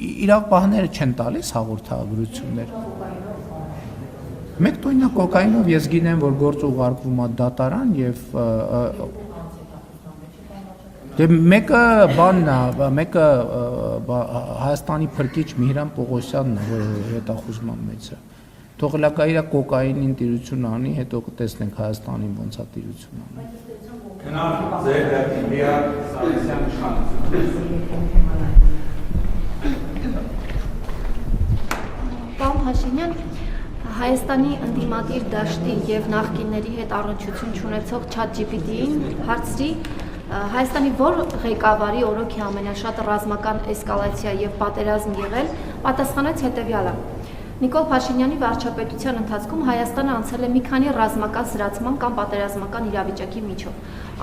Իրավապահները չեն տալիս հաղորդագրություններ։ Մեկ տոննա կոկայինով ես գիտեմ, որ գործ ուղարկվում է դատարան եւ դե մեկը բանն է, մեկը Հայաստանի փրկիչ Միհրան Պողոսյանն է, որը հետախուզման մեջ է։ Թողլակա իր կոկայինին տիրություն անի, հետո կտեսնենք Հայաստանին ոնց է տիրություն անում։ Գնալ ձեր դեպիա Սարգսյան իշխանությունը։ Պարոն Փաշինյան, Հայաստանի ընդդիմադիր դաշտի եւ նախկինների հետ առնչություն ունեցող ChatGPT-ին հարցրի Հայաստանի որ ղեկավարի օրոքի ամենաշատ ռազմական էսկալացիա եւ պատերազմ եղել, պատասխանեց հետեւյալը. Նիկոլ Փաշինյանի վարչապետության ընթացքում Հայաստանը անցել է մի քանի ռազմական սրացման կամ պատերազմական իրավիճակի միջով։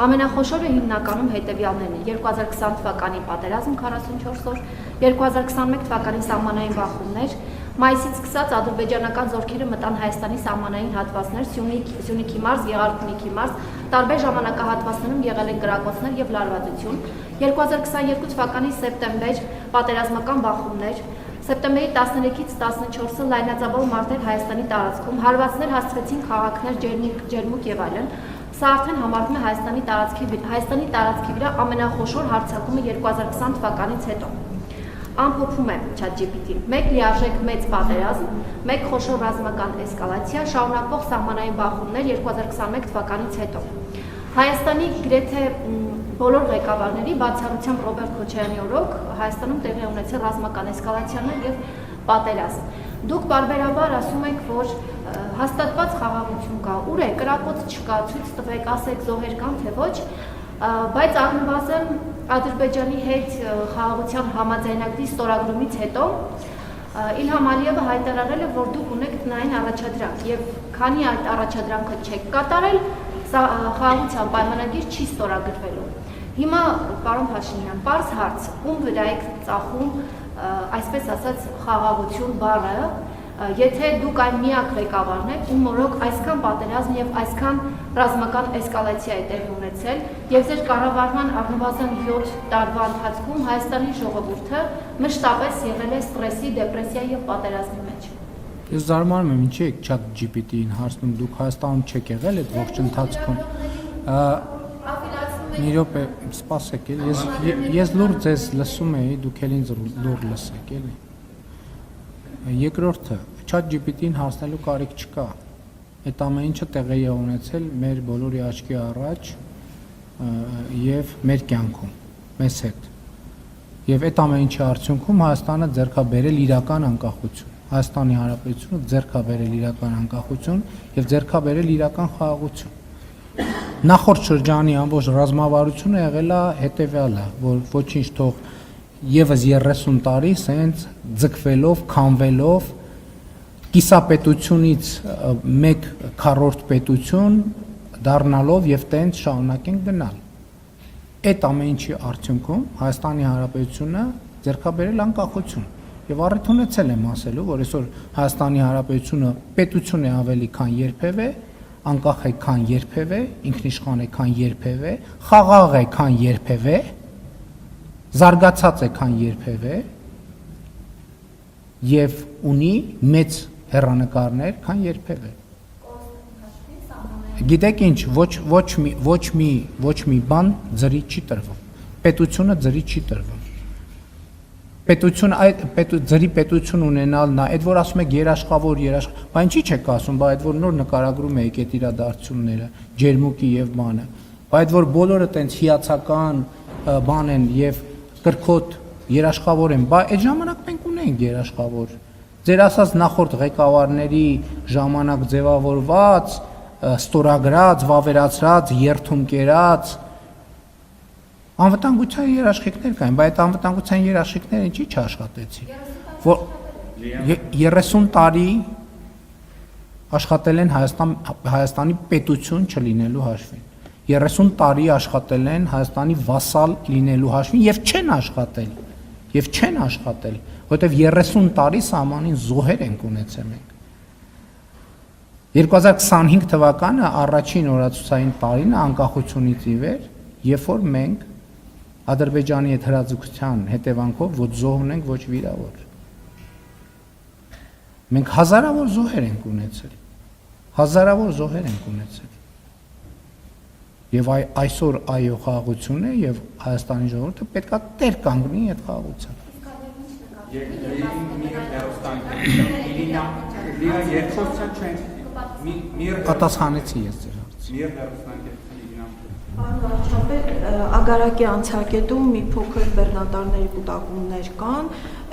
Ամենախոշորը հիմնականում հետևյալներն են. 2020 թվականի պատերազմ 44 օր, 2021 թվականի սահմանային բախումներ, մայիսից սկսած ադրբեջանական զորքերը մտան Հայաստանի սահմանային հատվածներ, Սյունիքի մարզ, Եղարքունիքի մարզ, տարբեր ժամանակահատվածներում եղել են կրակոցներ եւ լարվածություն, 2022 թվականի սեպտեմբեր պատերազմական բախումներ, սեպտեմբերի 13-ից 14-ը լայնածավալ մարտեր Հայաստանի տարածքում, հարվածներ հասցվեցին քաղաքներ, ջերմուկ եւ այլն։ Սա արդեն համարվում է Հայաստանի տարածքի վրա ամենախոշոր հարձակումը 2020 թվականից հետո։ Ամփոփում է ChatGPT-ն. մեկ լիարժեք մեծ պատերազմ, մեկ խոշոր ռազմական էսկալացիա, շարունակվող սահմանային բախումներ 2021 թվականից հետո։ Հայաստանի գրեթե բոլոր ղեկավարների, բացառությամբ Ռոբերտ Քոչարյանի օրոք, Հայաստանում տեղի ունեցել ռազմական էսկալացիաներ եւ պատերազմ։ Դուք բարբերաբար ասում եք, որ հաստատված խաղաղություն կա, ուր է, կրակոց չկա, ցույց տվեք, ասեք զոհեր կան թե ոչ, բայց առնվազն Ադրբեջանի հետ խաղաղության համաձայնագրի ստորագրումից հետո Իլհամ Ալիևը հայտարարել է, որ դուք ունեք տնային առաջադրանք եւ քանի այդ առաջադրանքը չեք կատարել, խաղաղության պայմանագիր չի ստորագրվելու։ Հիմա պարոն Փաշինյան, պարզ հարց, ում վրա եք ծախում, այսպես ասած, խաղաղություն բառը, եթե դուք այն միակ ղեկավարն եք, ում օրոք այսքան պատերազմ եւ այսքան ռազմական էսկալացիա է տեղի ունեցել, եւ ձեր կառավարման առնվազն 7 տարվա ընթացքում Հայաստանի ժողովուրդը մշտապես եղել է ստրեսի, դեպրեսիա եւ պատերազմի մեջ։ Ես զարմանում եմ, ինչի եք ChatGPT-ին հարցնում, դուք Հայաստանում չեք եղել այդ ողջ ընթացքում։ Մի րոպե, սպասեք, ես լուր ձեզ լսում էի, դուք էլ ինձ լուր լսեք, էլի։ Երկրորդը, ChatGPT-ին հասնելու կարիք չկա։ Այդ ամեն ինչը տեղի է ունեցել մեր բոլորի աչքի առաջ եւ մեր կյանքում, մեզ հետ։ Եվ այդ ամեն ինչի արդյունքում Հայաստանը ձեռք է բերել իրական անկախություն։ Հայաստանի Հանրապետությունը ձեռք է բերել իրական անկախություն եւ ձեռք է բերել իրական խաղաղություն։ Նախորդ շրջանի ամբողջ ռազմավարությունը եղել է հետեւյալը, որ ոչինչ թող եւս 30 տարի սենց ձգվելով, քանվելով կիսապետությունից մեկ քառորդ պետություն դառնալով եւ տենց շարունակենք գնալ։ Այդ ամեն ինչի արդյունքում Հայաստանի Հանրապետությունը ձեռքաբերել անկախություն եւ առիթ ունեցել եմ ասելու, որ այսօր Հայաստանի Հանրապետությունը պետություն է ավելի քան երբևէ, անկախ է քան երբևէ, ինքնիշխան է քան երբևէ, խաղաղ է քան երբևէ, զարգացած է քան երբևէ եւ ունի մեծ հեռանկարներ քան երբևէ։ Գիտեք ինչ, ոչ մի բան ձրի չի տրվում։ Պետությունը ձրի չի տրվում։ Ձրի պետություն ունենալն է, այդ որ ասում եք երաշխավոր, բա ինչի չեք ասում, բա այդ որ նոր նկարագրում եք այդ իրադարձությունները, ջերմուկի եւ բանը։ Բայց որ բոլորը տենց հիացական բան են եւ կրկոտ երաշխավոր են, բայց այդ ժամանակ մենք ունենք երաշխավոր։ Ձեր ասած նախորդ ղեկավարների ժամանակ ձևավորված, ստորագրած, վավերացրած, երթում կերած անվտանգության երաշխիքներ կային, բայց այդ անվտանգության երաշխիքները ինչի չաշխատեցին։ Որ 30 տարի աշխատել են Հայաստանի պետություն չլինելու հաշվին։ 30 տարի աշխատել են Հայաստանի վասալ լինելու հաշվին եւ չեն աշխատել, որովհետեւ 30 տարի սահմանին զոհեր ենք ունեցել մենք։ 2025 թվականը առաջին օրացուցային տարին է անկախությունից ի վեր, երբ որ մենք Ադրբեջանի հետ հրաձգության հետևանքով ոչ զոհ ունենք, ոչ վիրավոր։ Մենք հազարավոր զոհեր ենք ունեցել։ Եվ այսօր այո խաղաղություն է եւ Հայաստանի ժողովուրդը պետքա տեր կանգնի այդ խաղաղության։ Պատասխանեցի ես ձեր հարցին։ Պարոն վարչապետ, Ագարակի անցակետում մի փոքր բեռնատարների կուտակումներ կան,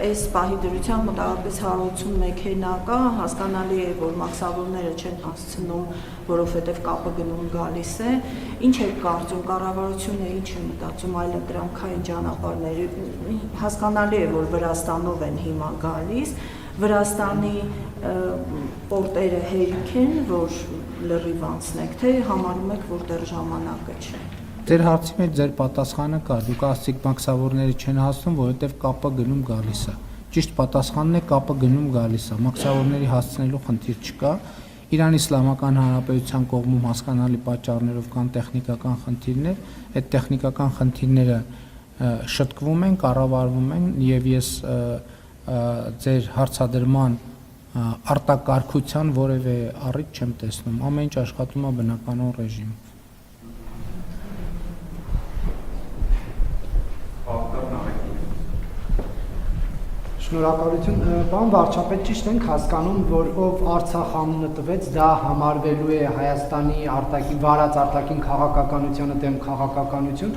այս պահի դրությամբ մոտավորապես 180 մեքենա կա, հասկանալի է, որ մաքսավորները չեն հասցնում, որովհետև կապը գնում գալիս է։ Ինչ է կարծում կառավարությունը, ինչ է մտածում այլընտրանքային ճանապարհների, հասկանալի է, որ Վրաստանով են հիմա գալիս, Վրաստանի պորտերը հերիք են, որ լրիվ անցնեք, թե համարում եք, որ դեռ ժամանակը չէ։ Ձեր հարցի մեջ ձեր պատասխանը կա, դուք ասացիք մաքսավորները չեն հասնում, որովհետև կապը գնում գալիս է։ Ճիշտ պատասխանն է կապը գնում գալիս է, մաքսավորների հասցնելու խնդիր չկա։ Իրանի Իսլամական Հանրապետության կողմում հասկանալի պատճառներով կան տեխնիկական խնդիրներ, այդ տեխնիկական խնդիրները շտկվում են, կառավարվում են եւ ես ձեր հարցադրման արտակարգության որևէ առիթ չեմ տեսնում, ամեն ինչ աշխատում է բնականon ռեժիմով։ Շնորհակալություն, պարոն վարչապետ, ճիշտ ենք հասկանում, որ ով Արցախ անունը տվեց, դա համարվելու է Հայաստանի վարած արտաքին քաղաքականությանը դեմ քաղաքականություն։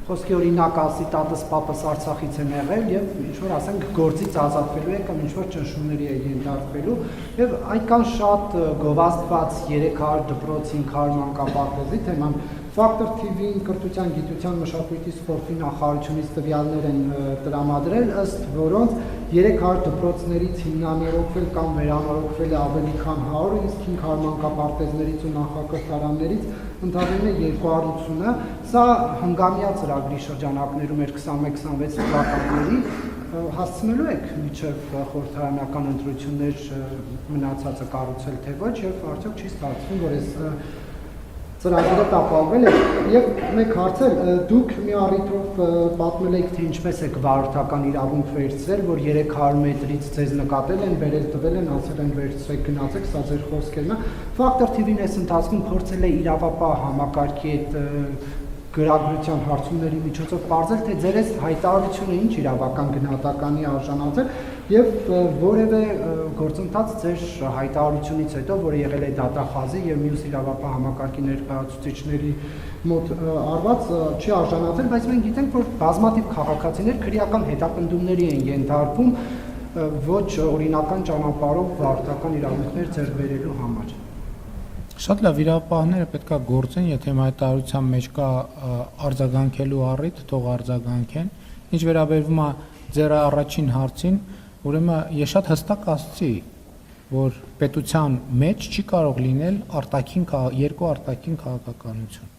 Խոսքի օրինակ ասի տատս պապս Արցախից են եղել եւ ինչ որ ասենք գործից ազատվելու է կամ ինչ որ ճնշումների է ենթարկվելու եւ այդքան շատ գովազդված 300 դպրոց 500 մանկապարտեզի թեման Factor TV-ին կրթության, գիտության, մշակույթի, սպորտի նախարարությունից տվյալներ են տրամադրել, ըստ որոնց 300 դպրոցներից հիմնանորոգվել կամ վերանորոգվել է ավելի քան 100, իսկ 500 մանկապարտեզներից ու նախակրթարաններից ընդհանրապես 280-ը, սա հնգամյա ծրագրի շրջանակներում էր 21-26 թվականների, հասցնելու եք մինչև խորհրդարանական ընտրություններ մնացածը կառուցել թե ոչ, եւ արդյոք չի ստացվում, որ այս ծրագիրը տապալվել է եւ մեկ հարց էլ դուք մի առիթով պատմել եք թե ինչպես եք վարորդական իրավունք վերցրել, որ 300 մետրից ձեզ նկատել են, բերել տվել են, ասել են վերցրեք գնացեք, սա ձեր խոսքերն է։ Factor TV-ն այս ընթացքում փորձել է իրավապահ համակարգի այդ գրագրության հարցումների միջոցով բարձել, թե ձեր այս հայտարարությունը ինչ իրավական գնահատականի արժանացել եւ որևէ գործընթաց ձեր հայտարարությունից հետո, որը եղել է դատախազի եւ մյուս իրավապահ համակարգի ներկայացուցիչների մոտ արված, չի արժանացել, բայց մենք գիտենք, որ բազմաթիվ քաղաքացիներ քրեական հետապնդումների են ենթարկվում ոչ օրինական ճանապարհով վարորդական իրավունքներ ձեռք բերելու համար։ Շատ լավ, իրավապահները պետք է գործեն, եթե հայտարարության մեջ կա արձագանքելու առիթ, թող արձագանքեն։ Ինչ վերաբերվում է ձեր առաջին հարցին, ուրեմն ես շատ հստակ ասացի, որ պետության մեջ չի կարող լինել երկու արտաքին քաղաքականություն։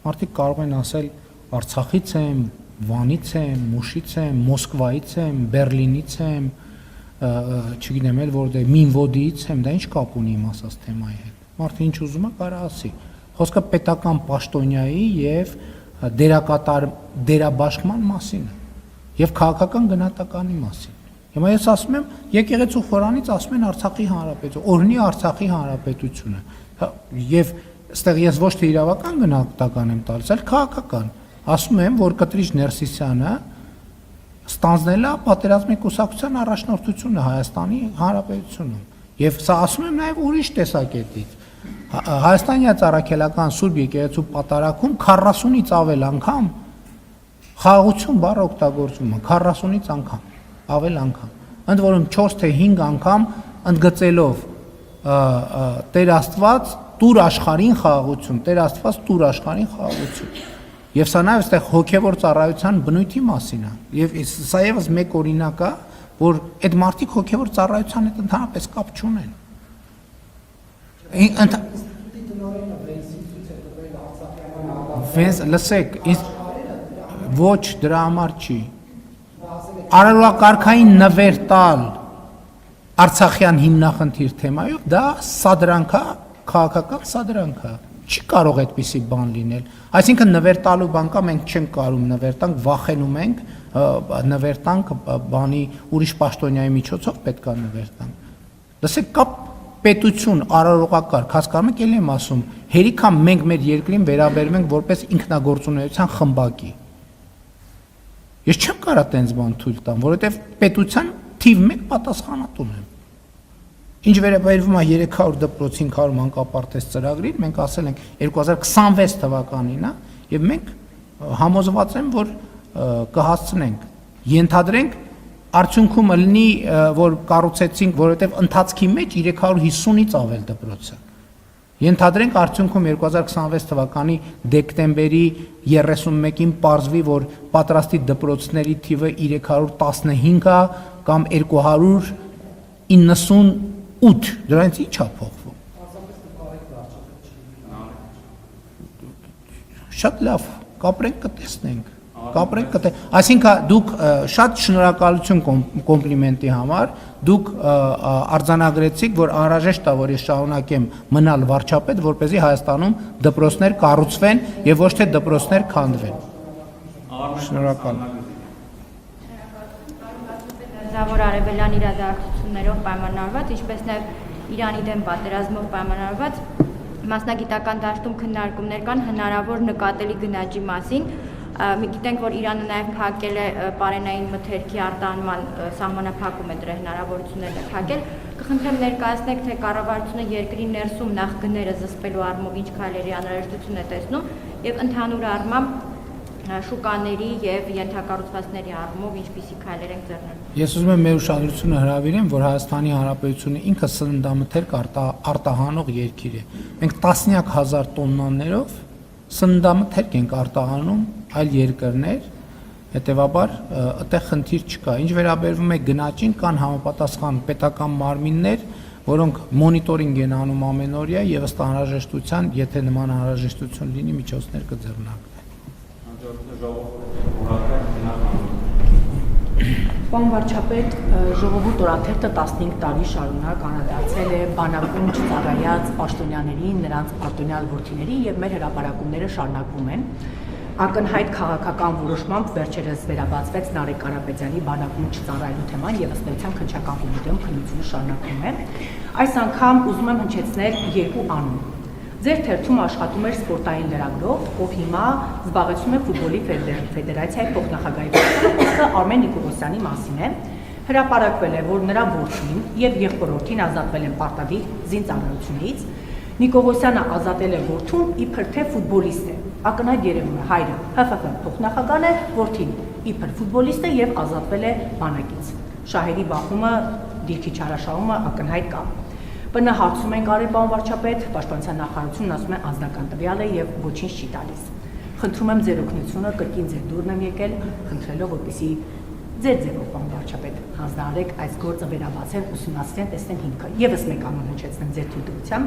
Մարդիկ կարող են ասել Արցախից եմ, Վանից եմ, Մուշից եմ, Մոսկվայից եմ, Բերլինից եմ, չգիտեմ էլ որտեղ Մինվոդիից եմ, դա ինչ կապ ունի իմ ասած թեմայի հետ։ Մարդը ինչ ուզում է կարող ասի։ Խոսքը պետական պաշտոնյայի եւ դերաբաշխման մասին է եւ քաղաքական գնահատականի մասին։ Հիմա ես ասում եմ, եկեղեցու խորանից ասում են Արցախի հանրապետություն, օրհնի Արցախի հանրապետությունը։ Եվ այստեղ ես ոչ թե իրավական գնահատական եմ տալիս, այլ քաղաքական։ Ասում եմ, որ Կտրիչ Ներսիսյանը ստանձնել է պատերազմի կուսակցության առաջնորդությունը Հայաստանի հանրապետությունում։ Եվ սա ասում եմ նաեւ ուրիշ տեսակետից։ Հայաստանյան Առաքելական Սուրբ Եկեղեցու պատարագում 40-ից ավել անգամ խաղաղություն բառը օգտագործվում է, 40-ից անգամ, ավել անգամ։ Ընդ որում 4 թե 5 անգամ ընդգծելով Տեր Աստված տուր աշխարհին խաղաղություն, Տեր Աստված տուր աշխարհին խաղաղություն։ Եվ սա նաև այստեղ հոգևոր ծառայության բնույթի մասին է։ Եվ սա եւս մեկ օրինակ է, որ այդ մարդիկ հոգևոր ծառայության հետ ընդհանրապես կապ չունեն։ Լսեք, ոչ դրա համար չի։ Արարողակարգային նվեր տալ Արցախյան հիմնախնդիր թեմայով դա սադրանք է, քաղաքական սադրանք է։ Չի կարող այդպիսի բան լինել։ Այսինքն նվեր տալու բան կա, մենք չենք կարող նվեր տանք, վախենում ենք նվեր տանք բանի ուրիշ պաշտոնյայի միջոցով պետք է նվեր տանք։ Լսեք, կա պետություն, արարողակարգ, հասկանում եք, ելի եմ ասում, հերիքա մենք մեր երկրին վերաբերում ենք որպես ինքնագործունեության խմբակի։ Ես չեմ կարող տենց բան թույլ տամ, որովհետև պետության թիվ 1 պատասխանատուն եմ։ Ինչ վերաբերվում է 300 դպրոց 500 մանկապարտեզ ծրագրին, մենք ասել ենք 2026 թվականին է, եւ մենք համոզված եմ, որ կհասցնենք, ենթադրենք արդյունքում լինի, որ կառուցեցինք, որովհետեւ ընթացքի մեջ 350-ից ավել դպրոց է։ Ենթադրենք արդյունքում 2026 թվականի դեկտեմբերի 31-ին պարզվի, որ պատրաստի դպրոցների թիվը 315 է կամ 298, դրանից ի՞նչ է փոխվում։ Շատ լավ, կապրենք կտեսնենք։ Այսինքն դուք շատ շնորհակալություն կոմպլիմենտի համար, դուք արձանագրեցիք, որ անհրաժեշտ է, որ ես շարունակեմ մնալ վարչապետ, որպեսզի Հայաստանում դպրոցներ կառուցվեն եւ ոչ թե դպրոցներ քանդվեն։ Շնորհակալ։ Զավոր արևելյան իրադարձություններով պայմանավորված, ինչպես նաեւ Իրանի դեմ պատերազմով պայմանավորված մասնագիտական դաշտում քննարկումներ կան հնարավոր նկատելի գնաճի մասին։ Գիտենք, որ Իրանը նաև փակել է պարենային մթերքի արտահանման սահմանափակում է դրա հնարավորությունները փակել։ Կխնդրեմ ներկայացնեք, թե կառավարությունը երկրի ներսում նախ գները զսպելու առումով ինչ քայլերի անհրաժեշտություն է տեսնում եւ ընդհանուր առմամբ շուկաների եւ ենթակառուցվածքների առումով ինչպիսի քայլեր են ձեռնարկում։ Ես ուզում եմ մեր ուշադրությունը հրավիրեմ, որ Հայաստանի Հանրապետությունը ինքը սննդամթերք արտահանող երկիր է։ Մենք տասնյակ հազար տոննաներով սննդամթերք ենք արտահանում այլ երկրներ, հետևաբար այդտեղ խնդիր չկա։ Ինչ վերաբերվում է գնաճին, կան համապատասխան պետական մարմիններ, որոնք մոնիտորինգ են անում ամենօրյա եւ ըստ անհրաժեշտության, եթե նման անհրաժեշտություն լինի, միջոցներ կձեռնարկվեն։ Պարոն վարչապետ, ժողովուրդ օրաթերթը 15 տարի շարունակ անդրադարձել է բանակում չծառայած պաշտոնյաներին, նրանց պաշտոնյալ որդիներին եւ մեր հրապարակումները շարունակվում են։ Ակնհայտ քաղաքական որոշմամբ վերջերս վերաբացվեց Նարեկ Կարապետյանի բանակում չծառայելու թեման եւ ըստ էության քննչական կոմիտեում քննությունը շարունակվում է։ Այս անգամ ուզում եմ հնչեցնել երկու անուն։ Ձեր թերթում աշխատում էր սպորտային լրագրող, ով հիմա զբաղեցնում է ֆուտբոլի ֆեդերացիայի փոխնախագահի պաշտոնը, խոսքը Արմեն Նիկողոսյանի մասին է։ Հրապարակվել է, որ նրա որդին եւ եղբորորդին ազատվել են պարտադիր զինծառայությունից։ Նիկողոսյանը ազատել է որդուն իբր թե ֆուտբոլիստ է։ Ակնհայտ երևում է հայրը ՀԽԽ փոխնախագահն է, որդին իբր ֆուտբոլիստ է եւ ազատվել է բանակից։ Շահերի բախումը, դիրքի չարաշահումը ակնհայտ կա։ ՊՆ հարցում ենք արել պարոն վարչապետ, պաշտպանության նախարարությունն ասում է անձնական տվյալ է եւ ոչինչ չի տալիս։ Խնդրում եմ ձեր օգնությունը, կրկին ձեր դուրն եմ եկել, խնդրելով, որպեսզի ձեր ձևով պարոն վարչապետ հանձնարարեք այս գործը վերաբացեն, ուսումնասիրեն, տեսնեն հիմքը։ Եվս մեկ անուն հնչեցնեմ ձեր թույլտվությամբ։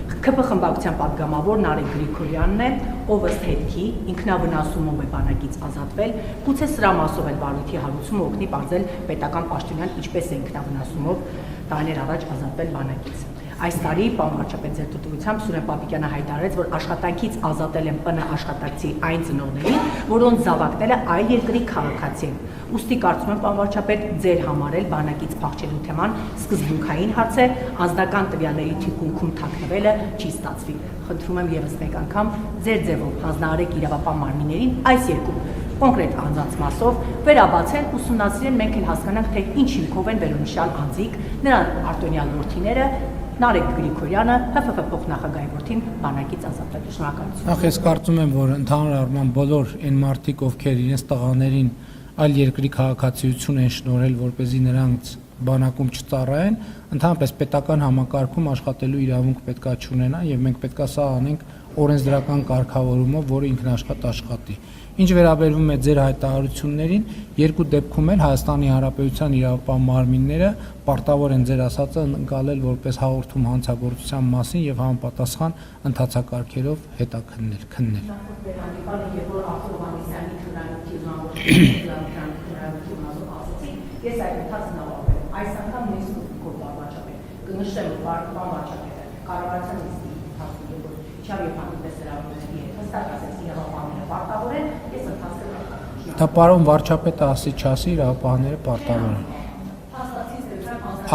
ԿՓ խմբակցության պատգամավոր Նարեկ Գրիգորյանն է, ով ըստ հետքի ինքնավնասումով է բանակից ազատվել, գուցե սրա մասով էլ վարույթի հարուցումը օգնի պարզել պետական պաշտոնյան ինչպես է ինքնավնասումով տարիներ առաջ ազատվել բանակից։ Այս տարի պարոն վարչապետ ձեր թույլտվությամբ Սուրեն Պապիկյանը հայտարարեց, որ աշխատանքից ազատել են ՊՆ աշխատակցի այն ծնողներին, որոնց զավակները այլ երկրի քաղաքացի են։ Ուստի կարծում եմ, պարոն վարչապետ, ձեր համար էլ բանակից փախչելու թեման սկզբունքային հարց է, անձնական տվյալների թիկունքում թաքնվելը չի ստացվի։ Խնդրում եմ եւս մեկ անգամ ձեր ձևով հանձնարարեք իրավապահ մարմիններին այս երկու կոնկրետ անձանց մասով վերաբացեն, ուսումնասիրեն, մենք էլ հասկանանք, թե ինչ հիմքով են վերոնշյալ անձիկ, նրան արտոնյալ որդիները Նարեկ Գրիգորյանը, ՀՀ փոխնախագահի որդին բանակից ազատվել։ Շնորհակալություն։ Նախ ես կարծում եմ, որ ընդհանուր առմամբ բոլոր այն մարդիկ, ովքեր իրենց տղաներին այլ երկրի քաղաքացիություն են շնորհել, որպեսզի նրանց բանակում չծառայեն, ընդհանրապես պետական համակարգում աշխատելու իրավունք պետքա չունենան եւ մենք պետքա սա անենք օրենսդրական կարգավորումով, որը ինքնաշխատ աշխատի։ Ինչ վերաբերվում է ձեր հայտարարություններին, երկու դեպքում էլ Հայաստանի Հանրապետության իրավապահ մարմինները պարտավոր են ձեր ասածը ընկալել որպես հաղորդում հանցագործության մասին եւ համապատասխան ընթացակարգերով հետաքննել։ Ես այդ ընթացն ավարտել, այս անգամ նույնիսկ կոպտար վարչապետ, կնշեմ բան վարչապետը, կառավարության նիստի ընթացքում, որ Չավ եւ հանդիպես հրավերների հետ հստակ ասեցի իրավապահները պարտավոր են, ես ընթացքը կարգավորեմ։ Դա պարոն վարչապետը ասի չասի, իրավապահները պարտավոր են։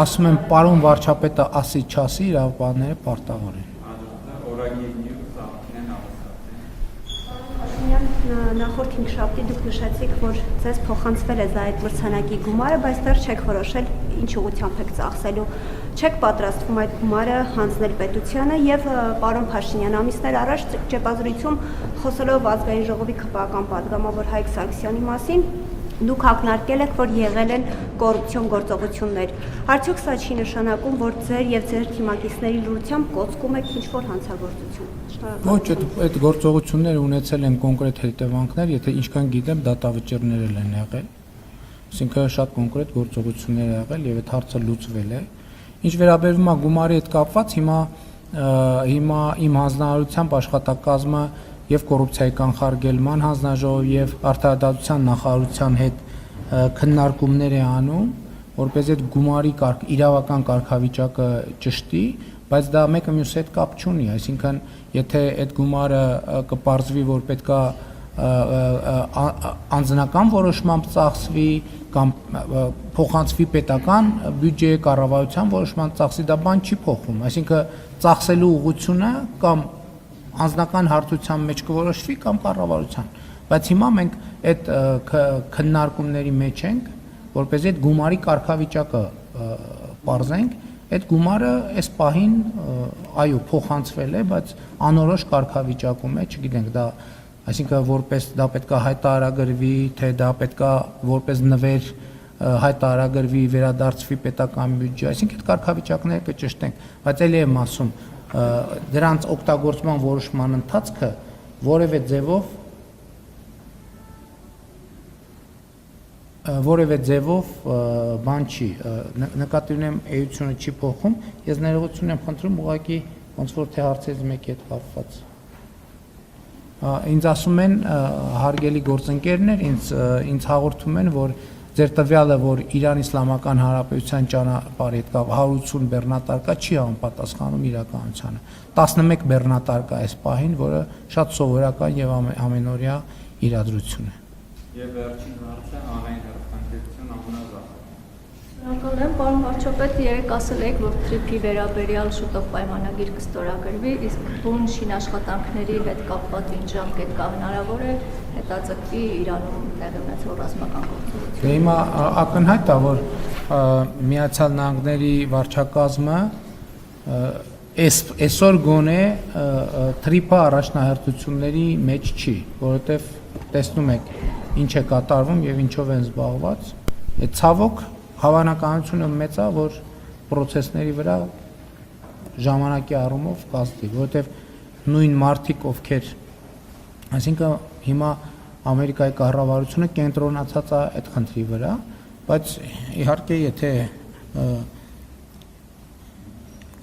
Ասում եմ, պարոն վարչապետը ասի չասի, իրավապահները պարտավոր են։ Նախորդ 5 շաբթի դուք նշեցիք, որ ձեզ փոխանցվել է այդ մրցանակի գումարը, բայց դեռ չեք որոշել ինչ ուղղությամբ եք ծախսելու։ Չեք պատրաստվում այդ գումարը հանձնել պետությանը եւ պարոն Փաշինյան ամիսներ առաջ ճեպազրույցում խոսելով ազգային ժողովի քպական падգամավոր Հայկ Սարգսյանի մասին դուք ակնարկել եք, որ եղել են կոռուպցիոն գործողություններ։ Արդյոք սա չի նշանակում, որ ձեր եւ ձեր թիմակիցների լրությամբ կոծկում եք ինչ-որ հանցագործություն։ Ոչ, այդ գործողությունները ունեցել են կոնկրետ հետևանքներ, եթե ինչքան գիտեմ, դատավճիռներ են եղել։ Այսինքն շատ կոնկրետ գործողություններ եղել եւ այդ հարցը լուծվել է։ Ինչ վերաբերվում է գումարի հետ կապված, հիմա իմ հանձնարարությամբ աշխատակազմը եւ կոռուպցիայի կանխարգելման հանձնաժողով եւ արդարադատության նախարարության հետ քննարկումներ է անում, որպես այդ գումարի իրավական կարգավիճակը ճշտի, բայց դա մեկը մյուսի հետ կապ չունի, այսինքն եթե այդ գումարը կպարզվի, որ պետքա անձնական որոշմամբ ծախսվի կամ փոխանցվի պետական բյուջեի կառավարության որոշմամբ ծախսի, դա բան չի փոխում, այսինքն ծախսելու ուղղությունը կամ անձնական հարթության մեջ կորոշվի կամ կառավարության, բայց հիմա մենք այդ քննարկումների մեջ ենք, որպեսզի այդ գումարի կարգավիճակը պարզենք, այդ գումարը այս պահին այո փոխանցվել է, բայց անորոշ կարգավիճակում է, չգիտենք դա, այսինքն որպես դա պետքա հայտարարագրվի, թե դա պետքա որպես նվեր հայտարարագրվի, վերադարձվի պետական բյուջե, այսինքն այդ կարգավիճակները կճշտենք, բայց ելի եմ ասում դրանց օգտագործման որոշման ընթացքը որևէ ձևով բան չի, նկատի ունեմ էությունը չի փոխում, ես ներողություն եմ խնդրում ուղղակի ոնց որ թե հարցերից մեկի հետ կապված։ Ինձ ասում են հարգելի գործընկերներ, ինձ հաղորդում են, որ ձեր տվյալը, որ Իրան Իսլամական Հանրապետության ճանապարհի հետ կապ 180 բեռնատարկա չի համապատասխանում իրականությանը։ 11 բեռնատարկա այս պահին, որը շատ սովորական եւ ամենօրյա իրադրություն է։ Եվ վերջին հարցը հանրային հեռուստաընկերություն ամենազախ։ Շնորհակալ եմ, պարոն վարչապետ, երեք ասել եք, որ թրիփի վերաբերյալ շուտով պայմանագիր կստորագրվի, իսկ բուն շինաշխատանքների հետ կապված ինչ ժամկետ կա հնարավոր է հետաձգվի Իրանում տեղի ունեցող ռազմական գործողություն։ Հիմա ակնհայտ է, որ Միացյալ Նահանգների վարչակազմը այսօր գոնե թրիփա առաջնահերթությունների մեջ չի, որովհետև տեսնում եք ինչ է կատարվում եւ ինչով են զբաղված։ Այդ ցավոք հավանականությունը մեծ է, որ process-ների վրա ժամանակի առումով կազդի, որովհետև նույն մարդիկ, ովքեր, այսինքն հիմա Ամերիկայի կառավարությունը կենտրոնացած է այդ խնդրի վրա, բայց իհարկե եթե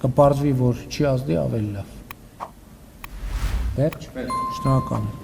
կպարզվի, որ չի ազդի, ավելի լավ։ Վերջ, շնորհակալ եմ։